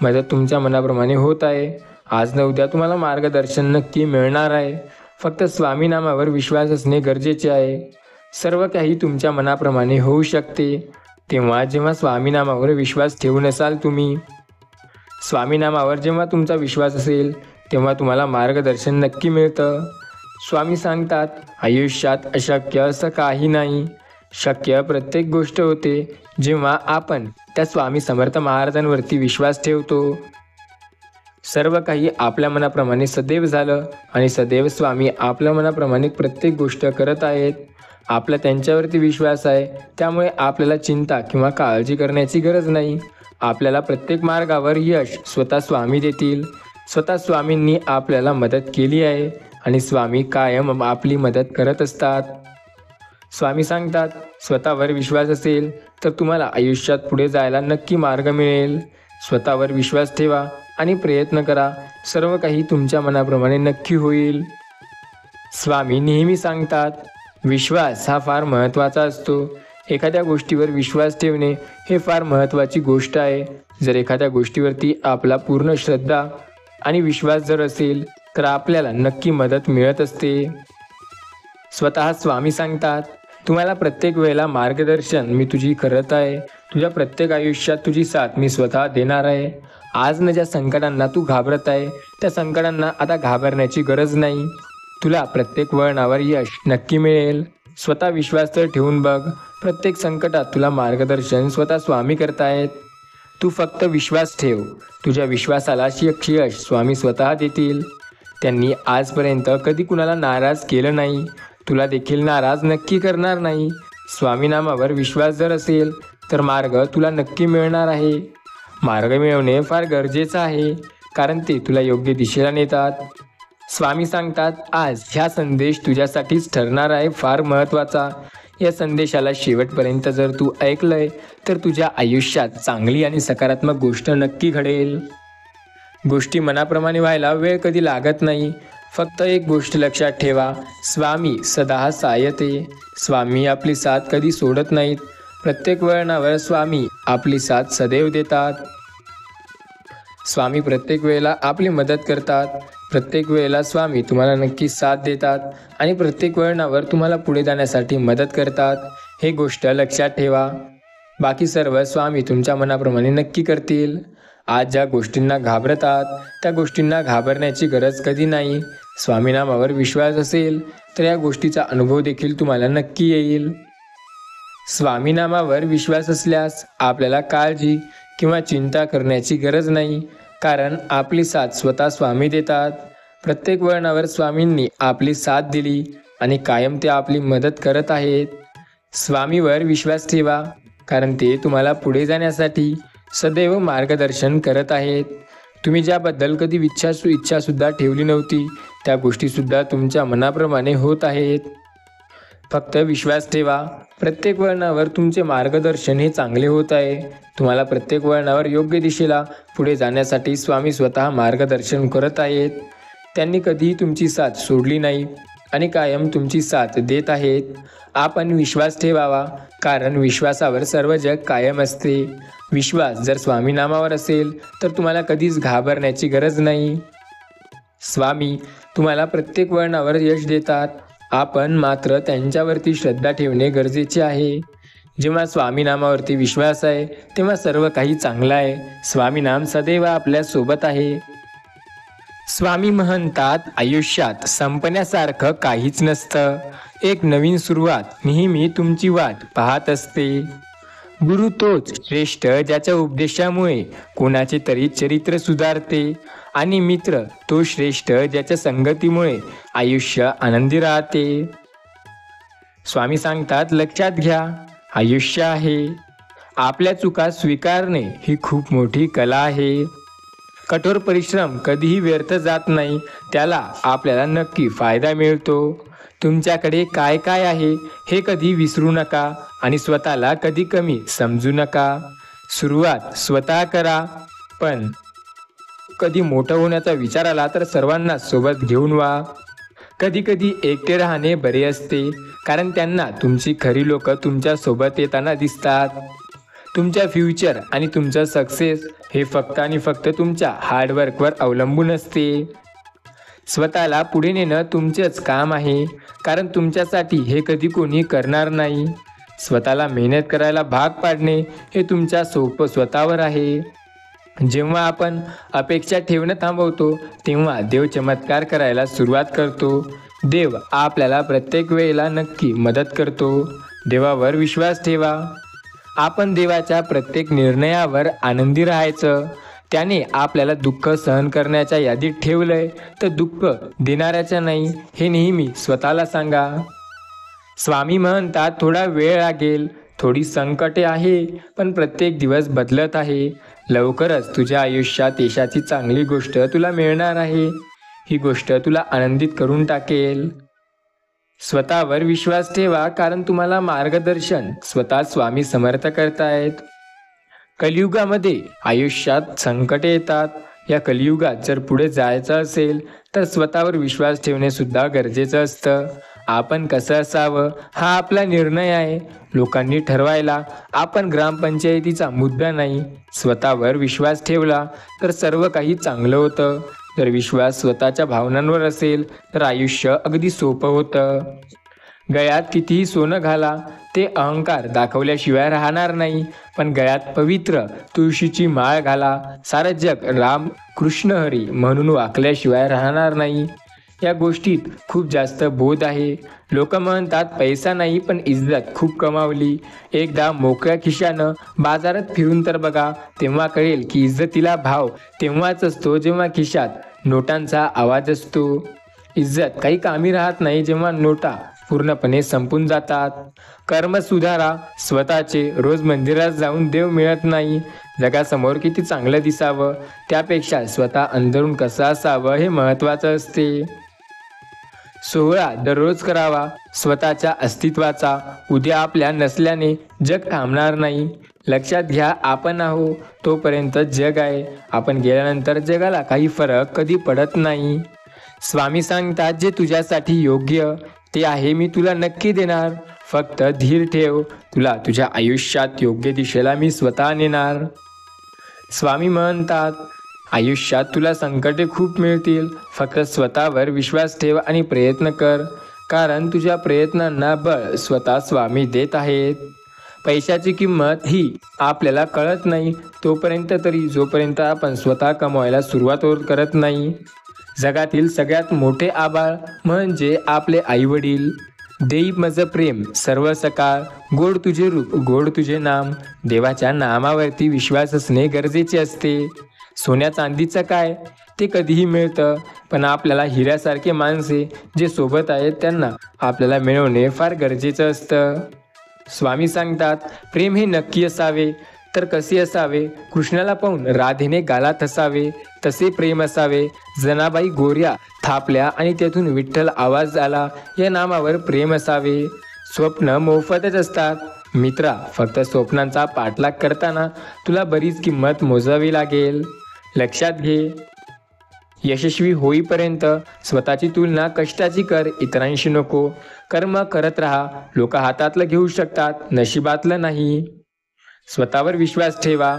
मदत तुमच्या मनाप्रमाणे होत आहे. आज न उद्या तुम्हाला मार्गदर्शन नक्की मिळणार आहे. फक्त स्वामी नामावर विश्वास असणे गरजेचे आहे. सर्व काही तुमच्या मनाप्रमाणे होऊ शकते. जेव्हा स्वामी नामावर विश्वास ठेवू नसाल तुम्ही, स्वामी नामावर जेव्हा तुमचा विश्वास असेल तेव्हा तुम्हाला मार्गदर्शन नक्की मिळतं. स्वामी सांगतात, आयुष्यात अशक्य असं काही नाही. शक्य प्रत्येक गोष्ट होते जेव्हा आपण त्या स्वामी समर्थ महाराजांवरती विश्वास ठेवतो. सर्व काही आपल्या मनाप्रमाणे सदैव झालं आणि सदैव स्वामी आपल्या मनाप्रमाणे प्रत्येक गोष्ट करत आहेत. आपला त्यांच्यावरती विश्वास आहे, त्यामुळे आपल्याला चिंता किंवा काळजी करण्याची गरज नाही. आपल्याला प्रत्येक मार्गावर यश स्वतः स्वामी देतील. स्वतः स्वामींनी आपल्याला मदत केली आहे आणि स्वामी कायम आपली मदत करत असतात. स्वामी सांगतात, स्वतःवर विश्वास असेल तर तुम्हाला आयुष्यात पुढे जायला नक्की मार्ग मिळेल. स्वतःवर विश्वास ठेवा आणि प्रयत्न करा. सर्व काही तुमच्या मनाप्रमाणे नक्की होईल. स्वामी नेहमी सांगतात, विश्वास हा फार महत्त्वाचा असतो. एखाद्या गोष्टीवर विश्वास ठेवणे हे फार महत्त्वाची गोष्ट आहे. जर एखाद्या गोष्टीवरती आपला पूर्ण श्रद्धा आणि विश्वास जर असेल तर आपल्याला नक्की मदत मिळत असते. स्वतः स्वामी सांगतात, तुम्हाला प्रत्येक वेळेला मार्गदर्शन मी तुझी करत आहे. तुझ्या प्रत्येक आयुष्यात तुझी साथ मी स्वतः देणार आहे. आज न ज्या संकटांना तू घाबरत आहे त्या संकटांना आता घाबरण्याची गरज नाही. तुला प्रत्येक वळणावर यश नक्की मिळेल. स्वतः विश्वास तर ठेवून बघ. प्रत्येक संकटात तुला मार्गदर्शन स्वतः स्वामी करतायत. तू फक्त विश्वास ठेव. तुझ्या विश्वासाला यश स्वामी स्वतः देतील. त्यांनी आजपर्यंत कधी कुणाला नाराज केलं नाही. तुला देखील नाराज नक्की करणार नाही. स्वामी नामावर विश्वास जर असेल तर मार्ग तुला नक्की मिळणार आहे. मार्ग मिळवणे फार गरजेचं आहे, कारण ते तुला योग्य दिशेला नेतात. स्वामी सांगतात, आज ह्या संदेश तुझ्यासाठीच ठरणार आहे, फार महत्त्वाचा. या संदेशाला शेवटपर्यंत जर तू ऐकलंय तर तुझ्या आयुष्यात चांगली आणि सकारात्मक गोष्ट नक्की घडेल. गोष्टी मनाप्रमाणे व्हायला वेळ कधी लागत नाही. फक्त एक गोष्ट लक्षात ठेवा, स्वामी सदा सायते. स्वामी आपली साथ कधी सोडत नाहीत. प्रत्येक वळणावर स्वामी आपली साथ सदैव देतात. स्वामी प्रत्येक वेळेला आपली मदत करतात. प्रत्येक वेळेला स्वामी तुम्हाला नक्की साथ देतात आणि प्रत्येक वळणावर तुम्हाला पुढे जाण्यासाठी मदत करतात. हे गोष्ट लक्षात ठेवा. बाकी सर्व स्वामी तुमच्या मनाप्रमाणे नक्की करतील. आज ज्या गोष्टींना घाबरतात त्या गोष्टींना घाबरण्याची गरज कधी नाही. स्वामी नामावर विश्वास असेल तर या गोष्टीचा अनुभव देखील तुम्हाला नक्की येईल. स्वामी नामावर विश्वास असल्यास आपल्याला काळजी किंवा चिंता करण्याची गरज नाही, कारण आपली साथ स्वतः स्वामी देतात. प्रत्येक वळणावर स्वामींनी आपली साथ दिली आणि कायम ते आपली मदत करत आहेत. स्वामीवर विश्वास ठेवा, कारण ते तुम्हाला पुढे जाण्यासाठी सदैव मार्गदर्शन करत आहेत. तुम्ही ज्याबद्दल कधी इच्छासुद्धा ठेवली नव्हती त्या गोष्टीसुद्धा तुमच्या मनाप्रमाणे होत आहेत. फक्त विश्वास ठेवा. प्रत्येक वळणावर तुमचे मार्गदर्शन हे चांगले होत आहे. तुम्हाला प्रत्येक वळणावर योग्य दिशेला पुढे जाण्यासाठी स्वामी स्वतः मार्गदर्शन करत आहेत. त्यांनी कधीही तुमची साथ सोडली नाही आणि कायम तुमची साथ देत आहेत. आपण विश्वास ठेवावा, कारण विश्वासावर सर्व जग कायम असते. विश्वास जर स्वामी नामावर असेल तर तुम्हाला कधीच घाबरण्याची गरज नाही. स्वामी तुम्हाला प्रत्येक वळणावर यश देतात. आपण मात्र त्यांच्यावरती श्रद्धा ठेवणे गरजेचे आहे. जेव्हा स्वामी नामावरती विश्वास आहे तेव्हा सर्व काही चांगलं आहे. स्वामी नाम सदैव आपल्या सोबत आहे. स्वामी म्हणतात आयुष्यात संपण्यासारखं काहीच नसतं. एक नवीन सुरुवात नेहमी तुमची वाट पाहत असते. गुरु तोच श्रेष्ठ ज्याच्या उपदेशामुळे कोणाचे तरी चरित्र सुधारते आणि मित्र तो श्रेष्ठ ज्याच्या संगतीमुळे आयुष्य आनंदी राहते. स्वामी सांगतात लक्षात घ्या, आयुष्य आहे. आपल्या चुका स्वीकारणे ही खूप मोठी कला आहे. कठोर परिश्रम कधीही व्यर्थ जात नाही, त्याला आपल्याला नक्की फायदा मिळतो. तुमच्याकडे काय काय आहे हे कधी विसरू नका आणि स्वतःला कधी कमी समजू नका. सुरुवात स्वतः करा, पण कधी मोठं होण्याचा विचार आला तर सर्वांना सोबत घेऊन व्हा. कधी कधी एकटे राहणे बरे असते, कारण त्यांना तुमची खरी लोक तुमच्या सोबत येताना दिसतात. तुमच्या फ्युचर आणि तुमचं सक्सेस हे फक्त आणि फक्त तुमच्या हार्डवर्कवर अवलंबून असते. स्वतःला पुढे नेणं तुमचेच काम आहे, कारण तुमच्यासाठी हे कधी कोणी करणार नाही. स्वतःला मेहनत करायला भाग पाडणे हे तुमच्या स्वतःवर आहे. जेव्हा आपण अपेक्षा ठेवणं थांबवतो तेव्हा देव चमत्कार करायला सुरुवात करतो. देव आपल्याला प्रत्येक वेळेला नक्की मदत करतो. देवावर विश्वास ठेवा. आपण देवाच्या प्रत्येक निर्णयावर आनंदी राहायचं. त्याने आपल्याला दुःख सहन करण्याच्या यादीत ठेवलंय, तर दुःख देणाऱ्याच्या नाही हे नेहमी स्वतःला सांगा. स्वामी म्हणतात थोडा वेळ लागेल, थोडी संकटे आहे, पण प्रत्येक दिवस बदलत आहे. लवकरच तुझ्या आयुष्यात यशाची चांगली गोष्ट तुला मिळणार आहे. ही गोष्ट तुला आनंदित करून टाकेल. स्वतःवर विश्वास ठेवा, कारण तुम्हाला मार्गदर्शन स्वतः स्वामी समर्थ करतायत. कलियुगामध्ये आयुष्यात संकटे येतात. या कलियुगात जर पुढे जायचं असेल तर स्वतःवर विश्वास ठेवणे सुद्धा गरजेचं असतं. आपण कसं असावं हा आपला निर्णय आहे. लोकांनी ठरवायला आपण ग्रामपंचायतीचा मुद्दा नाही. स्वतःवर विश्वास ठेवला तर सर्व काही चांगलं होतं. जर विश्वास स्वतःच्या भावनांवर असेल तर आयुष्य अगदी सोपं होतं. गळ्यात कितीही सोनं घाला, ते अहंकार दाखवल्याशिवाय राहणार नाही. पण गळ्यात पवित्र तुळशीची माळ घाला, सारं जग राम कृष्ण हरी म्हणून वाकल्याशिवाय राहणार नाही. या गोष्टीत खूप जास्त बोध आहे. लोक म्हणतात पैसा नाही पण इज्जत खूप कमावली. एकदा मोकळ्या खिशानं बाजारात फिरून तर बघा, तेव्हा कळेल की इज्जतीला भाव तेव्हाच असतो जेव्हा खिशात नोटांचा आवाज असतो. इज्जत काही कामी राहत नाही जेव्हा नोटा पूर्णपणे संपून जातात. कर्म सुधारा स्वतःचे. रोज मंदिरात जाऊन देव मिळत नाही. जगासमोर किती चांगलं दिसावं त्यापेक्षा स्वतः अंदरून कसं असावं हे महत्त्वाचं असते. सोहळा दररोज करावा स्वतःच्या अस्तित्वाचा. उद्या आपल्या नसल्याने जग थांबणार नाही. लक्षात घ्या, आपण आहो तोपर्यंत जग आहे. आपण गेल्यानंतर जगाला काही फरक कधी पडत नाही. स्वामी सांगतात जे तुझ्यासाठी योग्य ते आहे मी तुला नक्की देणार. फक्त धीर ठेव. तुला तुझ्या आयुष्यात योग्य दिशेला मी स्वतः नेणार. स्वामी म्हणतात आयुष्यात तुला संकटे खूप मिळतील. फक्त स्वतःवर विश्वास ठेव आणि प्रयत्न कर, कारण तुझ्या प्रयत्नांना बळ स्वतः स्वामी देत आहेत. पैशाची किंमत ही आपल्याला कळत नाही तोपर्यंत तरी, जोपर्यंत आपण स्वतः कमवायला सुरुवात करत नाही. जगातील सगळ्यात मोठे आभाळ म्हणजे आपले आईवडील. देई मज प्रेम सर्व सकाळ, गोड तुझे रूप गोड तुझे नाम. देवाच्या नामावरती विश्वास असणे गरजेचे असते. सोन्या चांदीचं काय, ते कधीही मिळतं, पण आपल्याला हिऱ्यासारखे माणसे जे सोबत आहेत त्यांना आपल्याला मिळवणे फार गरजेचं असतं. स्वामी सांगतात प्रेम हे नक्की असावे. तर कसे असावे? कृष्णाला पाहून राधेने गालात हसावे तसे प्रेम असावे. जनाबाई गोऱ्या थापल्या आणि त्यातून विठ्ठल आवाज आला या नामावर प्रेम असावे. स्वप्न मोफतच असतात मित्रा. फक्त स्वप्नांचा पाठलाग करताना तुला बरीच किंमत मोजावी लागेल. लक्षात घे, यशस्वी होईपर्यंत स्वतःची तुलना कष्टाची कर, इतरांशी नको. कर्म करत राहा. लोक हातातलं घेऊ शकतात, नशिबातलं नाही. स्वतःवर विश्वास ठेवा.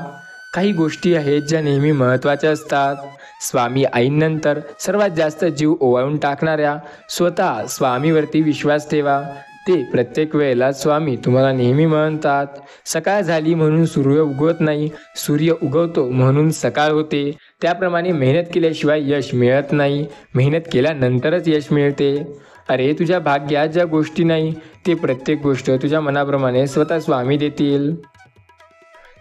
काही गोष्टी आहेत ज्या नेहमी महत्त्वाच्या असतात. स्वामी आईंनंतर सर्वात जास्त जीव ओवाळून टाकणाऱ्या स्वतः स्वामीवरती विश्वास ठेवा. ते प्रत्येक वेळेला स्वामी तुम्हाला नेहमी म्हणतात. सकाळ झाली म्हणून सूर्य उगवत नाही, सूर्य उगवतो म्हणून सकाळ होते. त्याप्रमाणे मेहनत केल्याशिवाय यश मिळत नाही, मेहनत केल्यानंतरच यश मिळते. अरे तुझ्या भाग्यात ज्या गोष्टी नाही ते प्रत्येक गोष्ट तुझ्या मनाप्रमाणे स्वतः स्वामी देतील.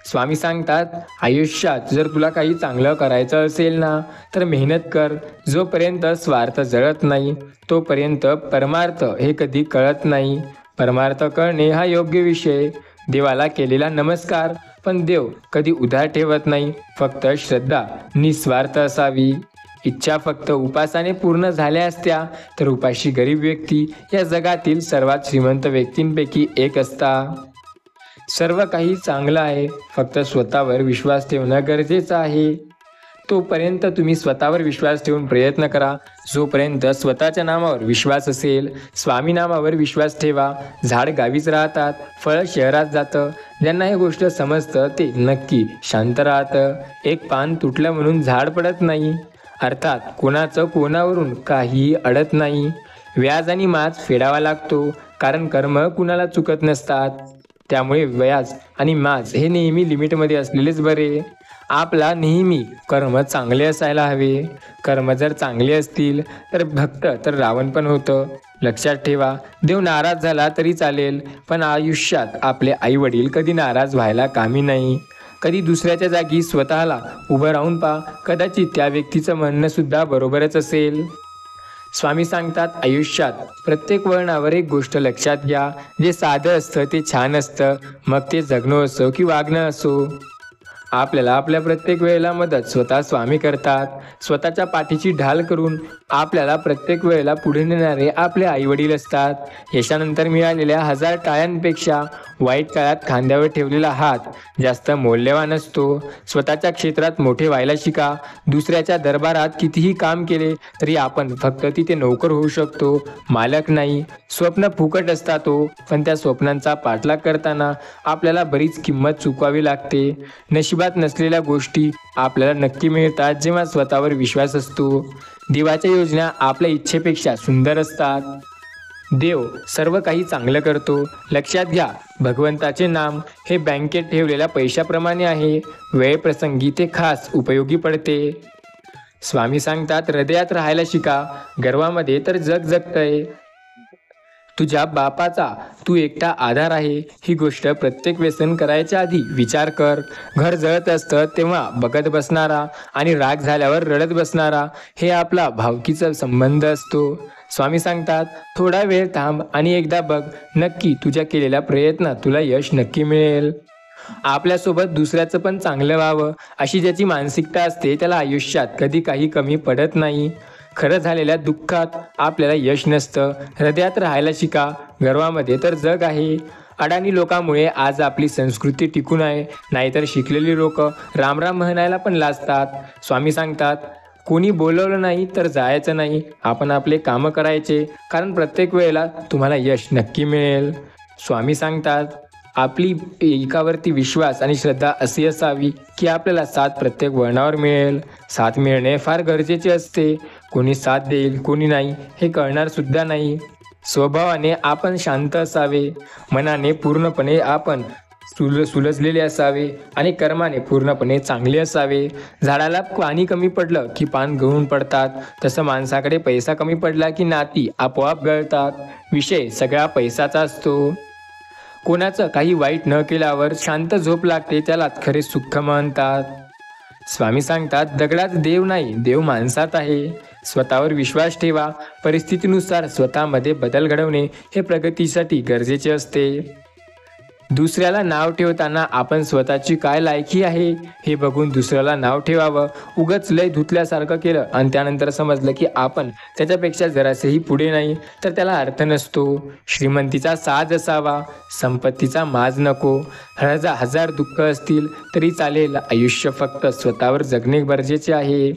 स्वामी सांगतात, आयुष्यात जर तुला काही चांगलं करायचं असेल ना तर मेहनत कर. जोपर्यंत स्वार्थ जळत नाही तोपर्यंत परमार्थ हे कधी कळत नाही. परमार्थ कळणे हा योग्य विषय. देवाला केलेला नमस्कार पण देव कधी उधार ठेवत नाही. फक्त श्रद्धा निस्वार्थ असावी. इच्छा फक्त उपासाने पूर्ण झाल्या असत्या तर उपाशी गरीब व्यक्ती या जगातील सर्वात श्रीमंत व्यक्तींपैकी एक असता. सर्व काही चांगलं आहे, फक्त स्वतःवर विश्वास ठेवणं गरजेचं आहे. तोपर्यंत तुम्ही स्वतःवर विश्वास ठेवून प्रयत्न करा. जोपर्यंत स्वतःच्या नामावर विश्वास असेल. स्वामी नामावर विश्वास ठेवा. झाड गावीच राहतात, फळ शहरात जातं. ज्यांना हे गोष्ट समजतं ते नक्की शांत राहतं. एक पान तुटलं म्हणून झाड पडत नाही. अर्थात कोणाचं कोणावरून काहीही अडत नाही. व्याज आणि माज फेडावा लागतो, कारण कर्म कुणाला चुकत नसतात. त्यामुळे व्याज आणि माज हे नेहमी लिमिटमध्ये असलेलेच बरे. आपला नेहमी कर्म चांगले असायला हवे. कर्म जर चांगले असतील तर भक्त तर रावण पण होतं. लक्षात ठेवा, देव नाराज झाला तरी चालेल, पण आयुष्यात आपले आई वडील कधी नाराज व्हायला कामी नाही. कधी दुसऱ्याच्या जागी स्वतःला उभं राहून पहा. कदाचित त्या व्यक्तीचं म्हणणं सुद्धा बरोबरच असेल. स्वामी सांगतात, आयुष्यात प्रत्येक वळणावर एक गोष्ट लक्षात घ्या. जे साधं असतं ते छान असतं, मग ते जगणं असो की वागणं असो. आपल्याला आपल्या प्रत्येक वेळेला मदत स्वतः स्वामी करतात. स्वतःच्या पाठीची ढाल करून आपल्याला प्रत्येक वेळेला पुढे नेणारे आपले आईवडील असतात. यशानंतर मिळालेल्या 1000 टाळ्यांपेक्षा वाईट काळात खांद्यावर ठेवलेला हात जास्त मौल्यवान असतो. स्वतःच्या क्षेत्रात मोठे व्हायला शिका. दुसऱ्याच्या दरबारात कितीही काम केले तरी आपण फक्त तिथे नोकर होऊ शकतो, मालक नाही. स्वप्न फुकट असतात पण त्या स्वप्नांचा पाठलाग करताना आपल्याला बरीच किंमत चुकवावी लागते. नशिबात नसलेल्या गोष्टी आपल्याला नक्की मिळतात जेव्हा स्वतःवर विश्वास असतो. देवाच्या योजना आपल्या इच्छेपेक्षा सुंदर असतात. देव सर्व काही चांगलं करतो. लक्षात घ्या, भगवंताचे नाम हे बँकेत ठेवलेल्या पैशाप्रमाणे आहे. वेळप्रसंगी ते खास उपयोगी पडते. स्वामी सांगतात, हृदयात राहायला शिका. गर्वामध्ये तर जग जगतंय. तुझ्या बापाचा तू एकटा आधार आहे ही गोष्ट प्रत्येक व्यसन करायच्या आधी विचार कर. घर जळत असतं तेव्हा बघत बसणारा आणि राग झाल्यावर रडत बसणारा हे आपला भावकीचा संबंध असतो. स्वामी सांगतात, थोडा वेळ थांब आणि एकदा बघ. नक्की तुझ्या केलेल्या प्रयत्नात तुला यश नक्की मिळेल. आपल्यासोबत दुसऱ्याचं पण चांगलं व्हावं अशी ज्याची मानसिकता असते त्याला आयुष्यात कधी काही कमी पडत नाही. खरं झालेल्या दुःखात आपल्याला यश नसतं. हृदयात राहायला शिका. गर्वामध्ये तर जग आहे. अडाणी लोकांमुळे आज आपली संस्कृती टिकून आहे, नाहीतर शिकलेली लोक रामराम म्हणायला पण लाजतात. स्वामी सांगतात, कोणी बोलवलं नाही तर जायचं नाही. आपण आपले कामं करायचे, कारण प्रत्येक वेळेला तुम्हाला यश नक्की मिळेल. स्वामी सांगतात, आपली एकावरती विश्वास आणि श्रद्धा अशी असावी की आपल्याला साथ प्रत्येक वळणावर मिळेल. साथ मिळणे फार गरजेचे असते. कोणी साथ देईल कोणी नाही हे कळणार सुद्धा नाही. स्वभावाने आपण शांत असावे. मनाने पूर्णपणे आपण सुलझलेले असावे आणि कर्माने पूर्णपणे चांगले असावे. झाडाला पाणी कमी पडलं की पान गळून पडतात, तसं माणसाकडे पैसा कमी पडला की नाती आपोआप गळतात. विषय सगळा पैसाचा असतो. कोणाचं काही वाईट न केल्यावर शांत झोप लागते, त्यालाच खरे सुख म्हणतात. स्वामी सांगतात, दगडात देव नाही, देव माणसात आहे. स्वतःवर विश्वास ठेवा. परिस्थितीनुसार स्वतःमध्ये बदल घडवणे हे प्रगतीसाठी गरजेचे असते. दुसऱ्याला नाव ठेवताना आपण स्वतःची काय लायकी आहे हे बघून दुसऱ्याला नाव ठेवावं. उगच लय धुतल्यासारखं केलं आणि त्यानंतर समजलं की आपण त्याच्यापेक्षा जरासेही पुढे नाही तर त्याला अर्थ नसतो. श्रीमंतीचा साज असावा, संपत्तीचा माज नको. हजार दुःख असतील तरी चालेल, आयुष्य फक्त स्वतःवर जगणे गरजेचे आहे.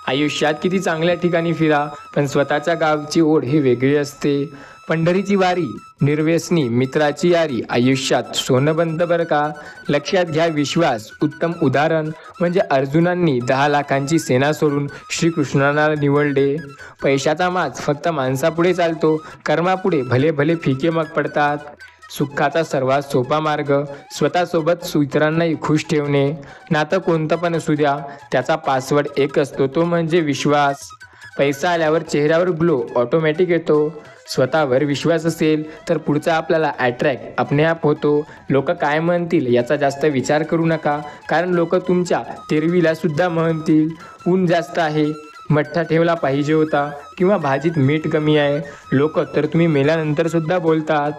आयुष्यात किती चांगल्या ठिकाणी फिरा, पण स्वतःच्या गावची ओढ ही वेगळी असते. पंढरीची वारी, निर्व्यसनी मित्राची यारी, आयुष्यात सोनं बनतं बरं का. लक्षात घ्या विश्वास. उत्तम उदाहरण म्हणजे अर्जुनांनी 10 लाखांची सेना सोडून श्रीकृष्णांना निवडले. पैशाचा माज फक्त माणसापुढे चालतो, कर्मापुढे भले भले फिके मग पडतात. सुखाचा सर्वात सोपा मार्ग स्वतःसोबत इतरांनाही खुश ठेवणे. नातं कोणतं पण असू द्या, त्याचा पासवर्ड एक असतो, तो म्हणजे विश्वास. पैसा आल्यावर चेहऱ्यावर ग्लो ऑटोमॅटिक येतो. स्वतःवर विश्वास असेल तर पुढचा आपल्याला अट्रॅक्ट आपणआप होतो. लोक काय म्हणतील याचा जास्त विचार करू नका, कारण लोक तुमच्या तेरवीला सुद्धा म्हणतील ऊन जास्त आहे, मठ्ठा ठेवला पाहिजे होता, किंवा भाजीत मीठ कमी आहे. लोक तर तुम्ही मेल्यानंतर सुद्धा बोलतात.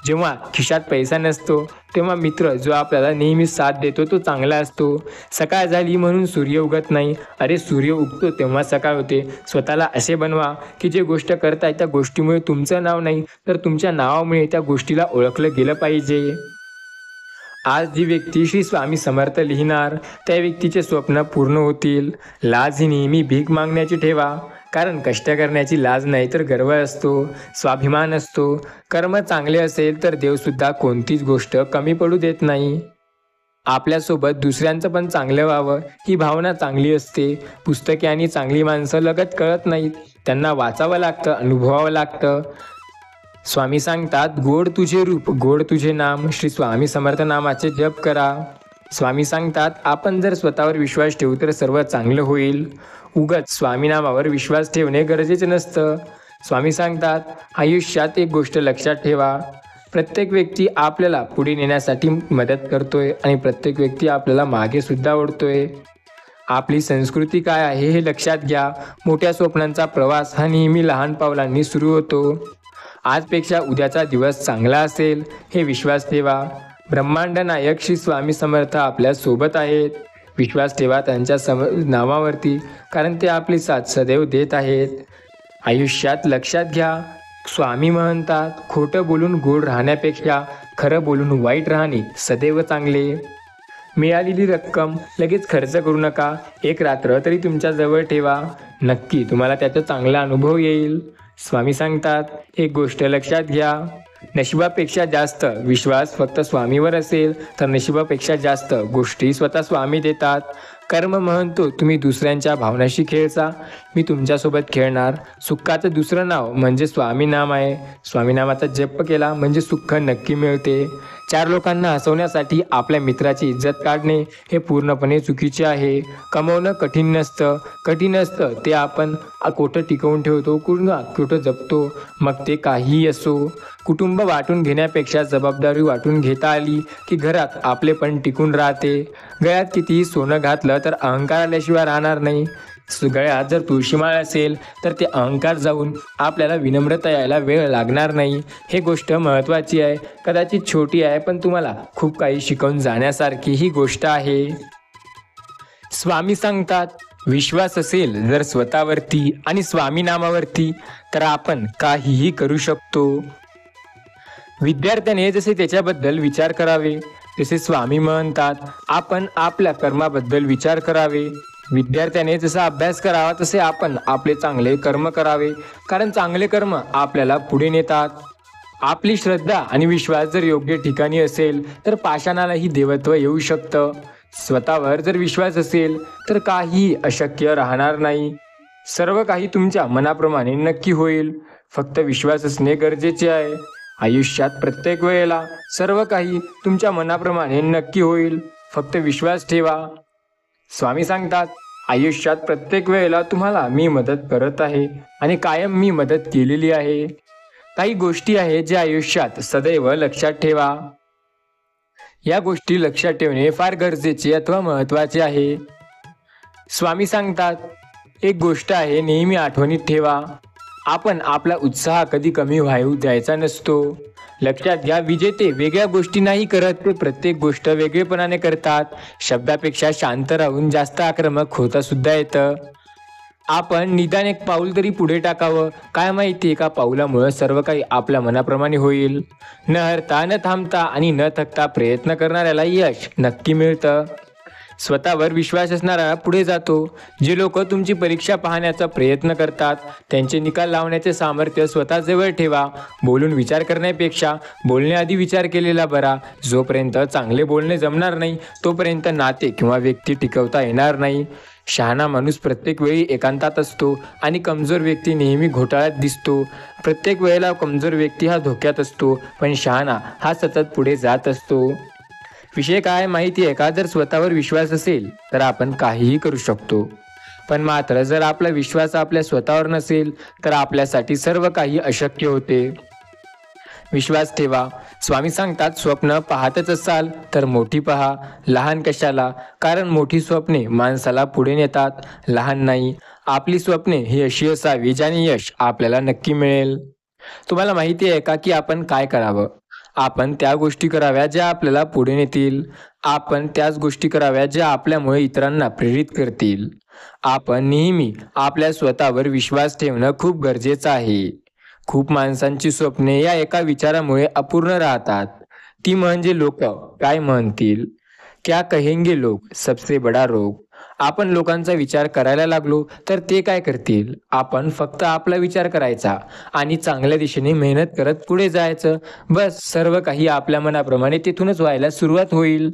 जेव्हा खिशात पैसा नसतो तेव्हा मित्र जो आपल्याला नेहमी साथ देतो तो चांगला असतो. सकाळ झाली म्हणून सूर्य उगत नाही, अरे सूर्य उगतो तेव्हा सकाळ होते. स्वतःला असे बनवा की जे गोष्ट करताय त्या गोष्टीमुळे तुमचं नाव नाही तर तुमच्या नावामुळे त्या गोष्टीला ओळखलं गेलं पाहिजे. आज जी व्यक्ती श्री स्वामी समर्थ लिहिणार त्या व्यक्तीचे स्वप्न पूर्ण होतील. लाज ही नेहमी भीक मागण्याची ठेवा, कारण कष्ट करण्याची लाज नाही तर गर्व असतो, स्वाभिमान असतो. कर्म चांगले असेल तर देवसुद्धा कोणतीच गोष्ट कमी पडू देत नाही. आपल्यासोबत दुसऱ्यांचं पण चांगलं व्हावं ही भावना चांगली असते. पुस्तके आणि चांगली माणसं लगत कळत नाहीत, त्यांना वाचावं लागतं, अनुभवावं लागतं. स्वामी सांगतात, गोड तुझे रूप गोड तुझे नाम, श्री स्वामी समर्थ नामाचे जप करा. स्वामी सांगतात, आपण जर स्वतःवर विश्वास ठेवू तर सर्व चांगलं होईल. उगाच स्वामी नामावर विश्वास ठेवणे गरजेचे नसतं. स्वामी सांगतात, आयुष्यात एक गोष्ट लक्षात ठेवा, प्रत्येक व्यक्ती आपल्याला पुढे नेण्यासाठी मदत करतोय आणि प्रत्येक व्यक्ती आपल्याला मागे सुद्धा ओढतोय. आपली संस्कृती काय आहे हे लक्षात घ्या. मोठ्या स्वप्नांचा प्रवास हा नेहमी लहान पावलांनी सुरू होतो. आजपेक्षा उद्याचा दिवस चांगला असेल हे विश्वास ठेवा. ब्रह्मांड नायक श्री स्वामी समर्थ आपल्या सोबत आहेत. विश्वास ठेवा त्यांच्या नावावरती, कारण ते आपली साथ सदैव देत आहेत. आयुष्यात लक्षात घ्या, स्वामी म्हणतात, खोटं बोलून गोड राहण्यापेक्षा खरं बोलून वाईट राहणे सदैव चांगले. मिळालेली रक्कम लगेच खर्च करू नका, एक रात्र तरी तुमच्या जवळ ठेवा, नक्की तुम्हाला त्याचा चांगला अनुभव येईल. स्वामी सांगतात, एक गोष्ट लक्षात घ्या, नशिबापेक्षा जास्त विश्वास फक्त स्वामीवर असेल तर नशिबापेक्षा जास्त गोष्टी स्वतः स्वामी देतात. कर्म म्हणतो तुम्ही दुसऱ्यांच्या भावनाशी खेळचा, मी तुमच्यासोबत खेळणार. सुखाचं दुसरं नाव म्हणजे स्वामी नाम आहे. स्वामी नामाचा जप केला म्हणजे सुख नक्की मिळते. 4 लोकांना हसवण्यासाठी आपल्या मित्राची इज्जत काढणे हे पूर्णपणे चुकीचे आहे. कमवणं कठीण नसतं, कठीण असतं ते आपण कुठं टिकवून ठेवतो, कुठं जपतो, मग ते काहीही असो. कुटुंब वाटून घेण्यापेक्षा जबाबदारी वाटून घेता आली की घरात आपले पण टिकून राहते. गळ्यात कितीही सोनं घातलं तर अहंकार आल्याशिवाय राहणार नाही. गळ्यात जर तुळशीमाळ असेल तर ते अहंकार जाऊन आपल्याला विनम्रता यायला वेळ लागणार नाही. हे गोष्ट महत्त्वाची आहे. कदाचित छोटी आहे पण तुम्हाला खूप काही शिकवून जाण्यासारखी ही गोष्ट आहे. स्वामी सांगतात, विश्वास असेल जर स्वतःवरती आणि स्वामी नामावरती तर आपण काहीही करू शकतो. विद्यार्थ्याने जसे त्याच्याबद्दल विचार करावे तसे स्वामी म्हणतात आपण आपल्या कर्माबद्दल विचार करावे. विद्यार्थ्याने जसा अभ्यास करावा तसे आपण आपले चांगले कर्म करावे, कारण चांगले कर्म आपल्याला पुढे नेतात. आपली श्रद्धा आणि विश्वास जर योग्य ठिकाणी असेल तर पाषाणालाही देवत्व येऊ शकतं. स्वतःवर जर विश्वास असेल तर काहीही अशक्य राहणार नाही. सर्व काही तुमच्या मनाप्रमाणे नक्की होईल, फक्त विश्वास असणे गरजेचे आहे. आयुष्यात प्रत्येक वेळेला सर्व काही तुमच्या मनाप्रमाणे नक्की होईल, फक्त विश्वास ठेवा. स्वामी सांगतात, आयुष्यात प्रत्येक वेळेला तुम्हाला मी मदत करत आहे आणि कायम मी मदत केलेली आहे. काही गोष्टी आहेत ज्या आयुष्यात सदैव लक्षात ठेवा. या गोष्टी लक्षात ठेवणे फार गरजेचे अथवा महत्त्वाचे आहे. स्वामी सांगतात, एक गोष्ट आहे नेहमी आठवणीत ठेवा, आपण आपला उत्साह कधी कमी व्हायू द्यायचा नसतो. लक्षात घ्या, विजेते वेगळ्या गोष्टी नाही करत, ते प्रत्येक गोष्ट वेगळेपणाने करतात. शब्दापेक्षा शांत राहून जास्त आक्रमक होता सुद्धा येतं. आपण निदान एक पाऊल तरी पुढे टाकावं. काय माहिती, एका पाऊलामुळं सर्व काही आपल्या मनाप्रमाणे होईल. न हरता, न थांबता आणि न थकता प्रयत्न करणाऱ्याला यश नक्की मिळतं. स्वतःवर विश्वास असणारा पुढे जातो. जे लोक तुमची परीक्षा पाहण्याचा प्रयत्न करतात त्यांचे निकाल लावण्याचे सामर्थ्य स्वतःजवळ ठेवा. बोलून विचार करण्यापेक्षा बोलण्याआधी विचार केलेला बरा. जोपर्यंत चांगले बोलणे जमणार नाही तोपर्यंत नाते किंवा व्यक्ती टिकवता येणार नाही. शहाणा माणूस प्रत्येक वेळी एकांतात असतो आणि कमजोर व्यक्ती नेहमी घोटाळ्यात दिसतो. प्रत्येक वेळेला कमजोर व्यक्ती हा धोक्यात असतो, पण शहाणा हा सतत पुढे जात असतो. विषय काय माहिती आहे का? जर स्वतःवर विश्वास असेल तर आपण काहीही करू शकतो. पण मात्र जर आपला विश्वास आपल्या स्वतःवर नसेल तर आपल्यासाठी सर्व काही अशक्य होते. विश्वास ठेवा. स्वामी सांगतात, स्वप्न पाहतच असाल तर मोठी पहा, लहान कशाला? कारण मोठी स्वप्ने माणसाला पुढे नेतात, लहान नाही. आपली स्वप्ने ही अशी असावी ज्याने यश आपल्याला नक्की मिळेल. तुम्हाला माहिती आहे का की आपण काय करावं? आपण त्या गोष्टी कराव्या ज्या आपल्याला पुढे नेतील. आपण त्याच गोष्टी कराव्या ज्या आपल्यामुळे इतरांना प्रेरित करतील. आपण नेहमी आपल्या स्वतःवर विश्वास ठेवणं खूप गरजेचं आहे. खूप माणसांची स्वप्ने या एका विचारामुळे अपूर्ण राहतात. ती म्हणजे लोक काय म्हणतील. क्या कहेंगे लोग सबसे बडा रोग. आपण लोकांचा विचार करायला लागलो तर ते काय करतील. आपण फक्त आपला विचार करायचा आणि चांगल्या दिशेने मेहनत करत पुढे जायचं. बस सर्व काही आपल्या मनाप्रमाणे तिथूनच व्हायला सुरुवात होईल.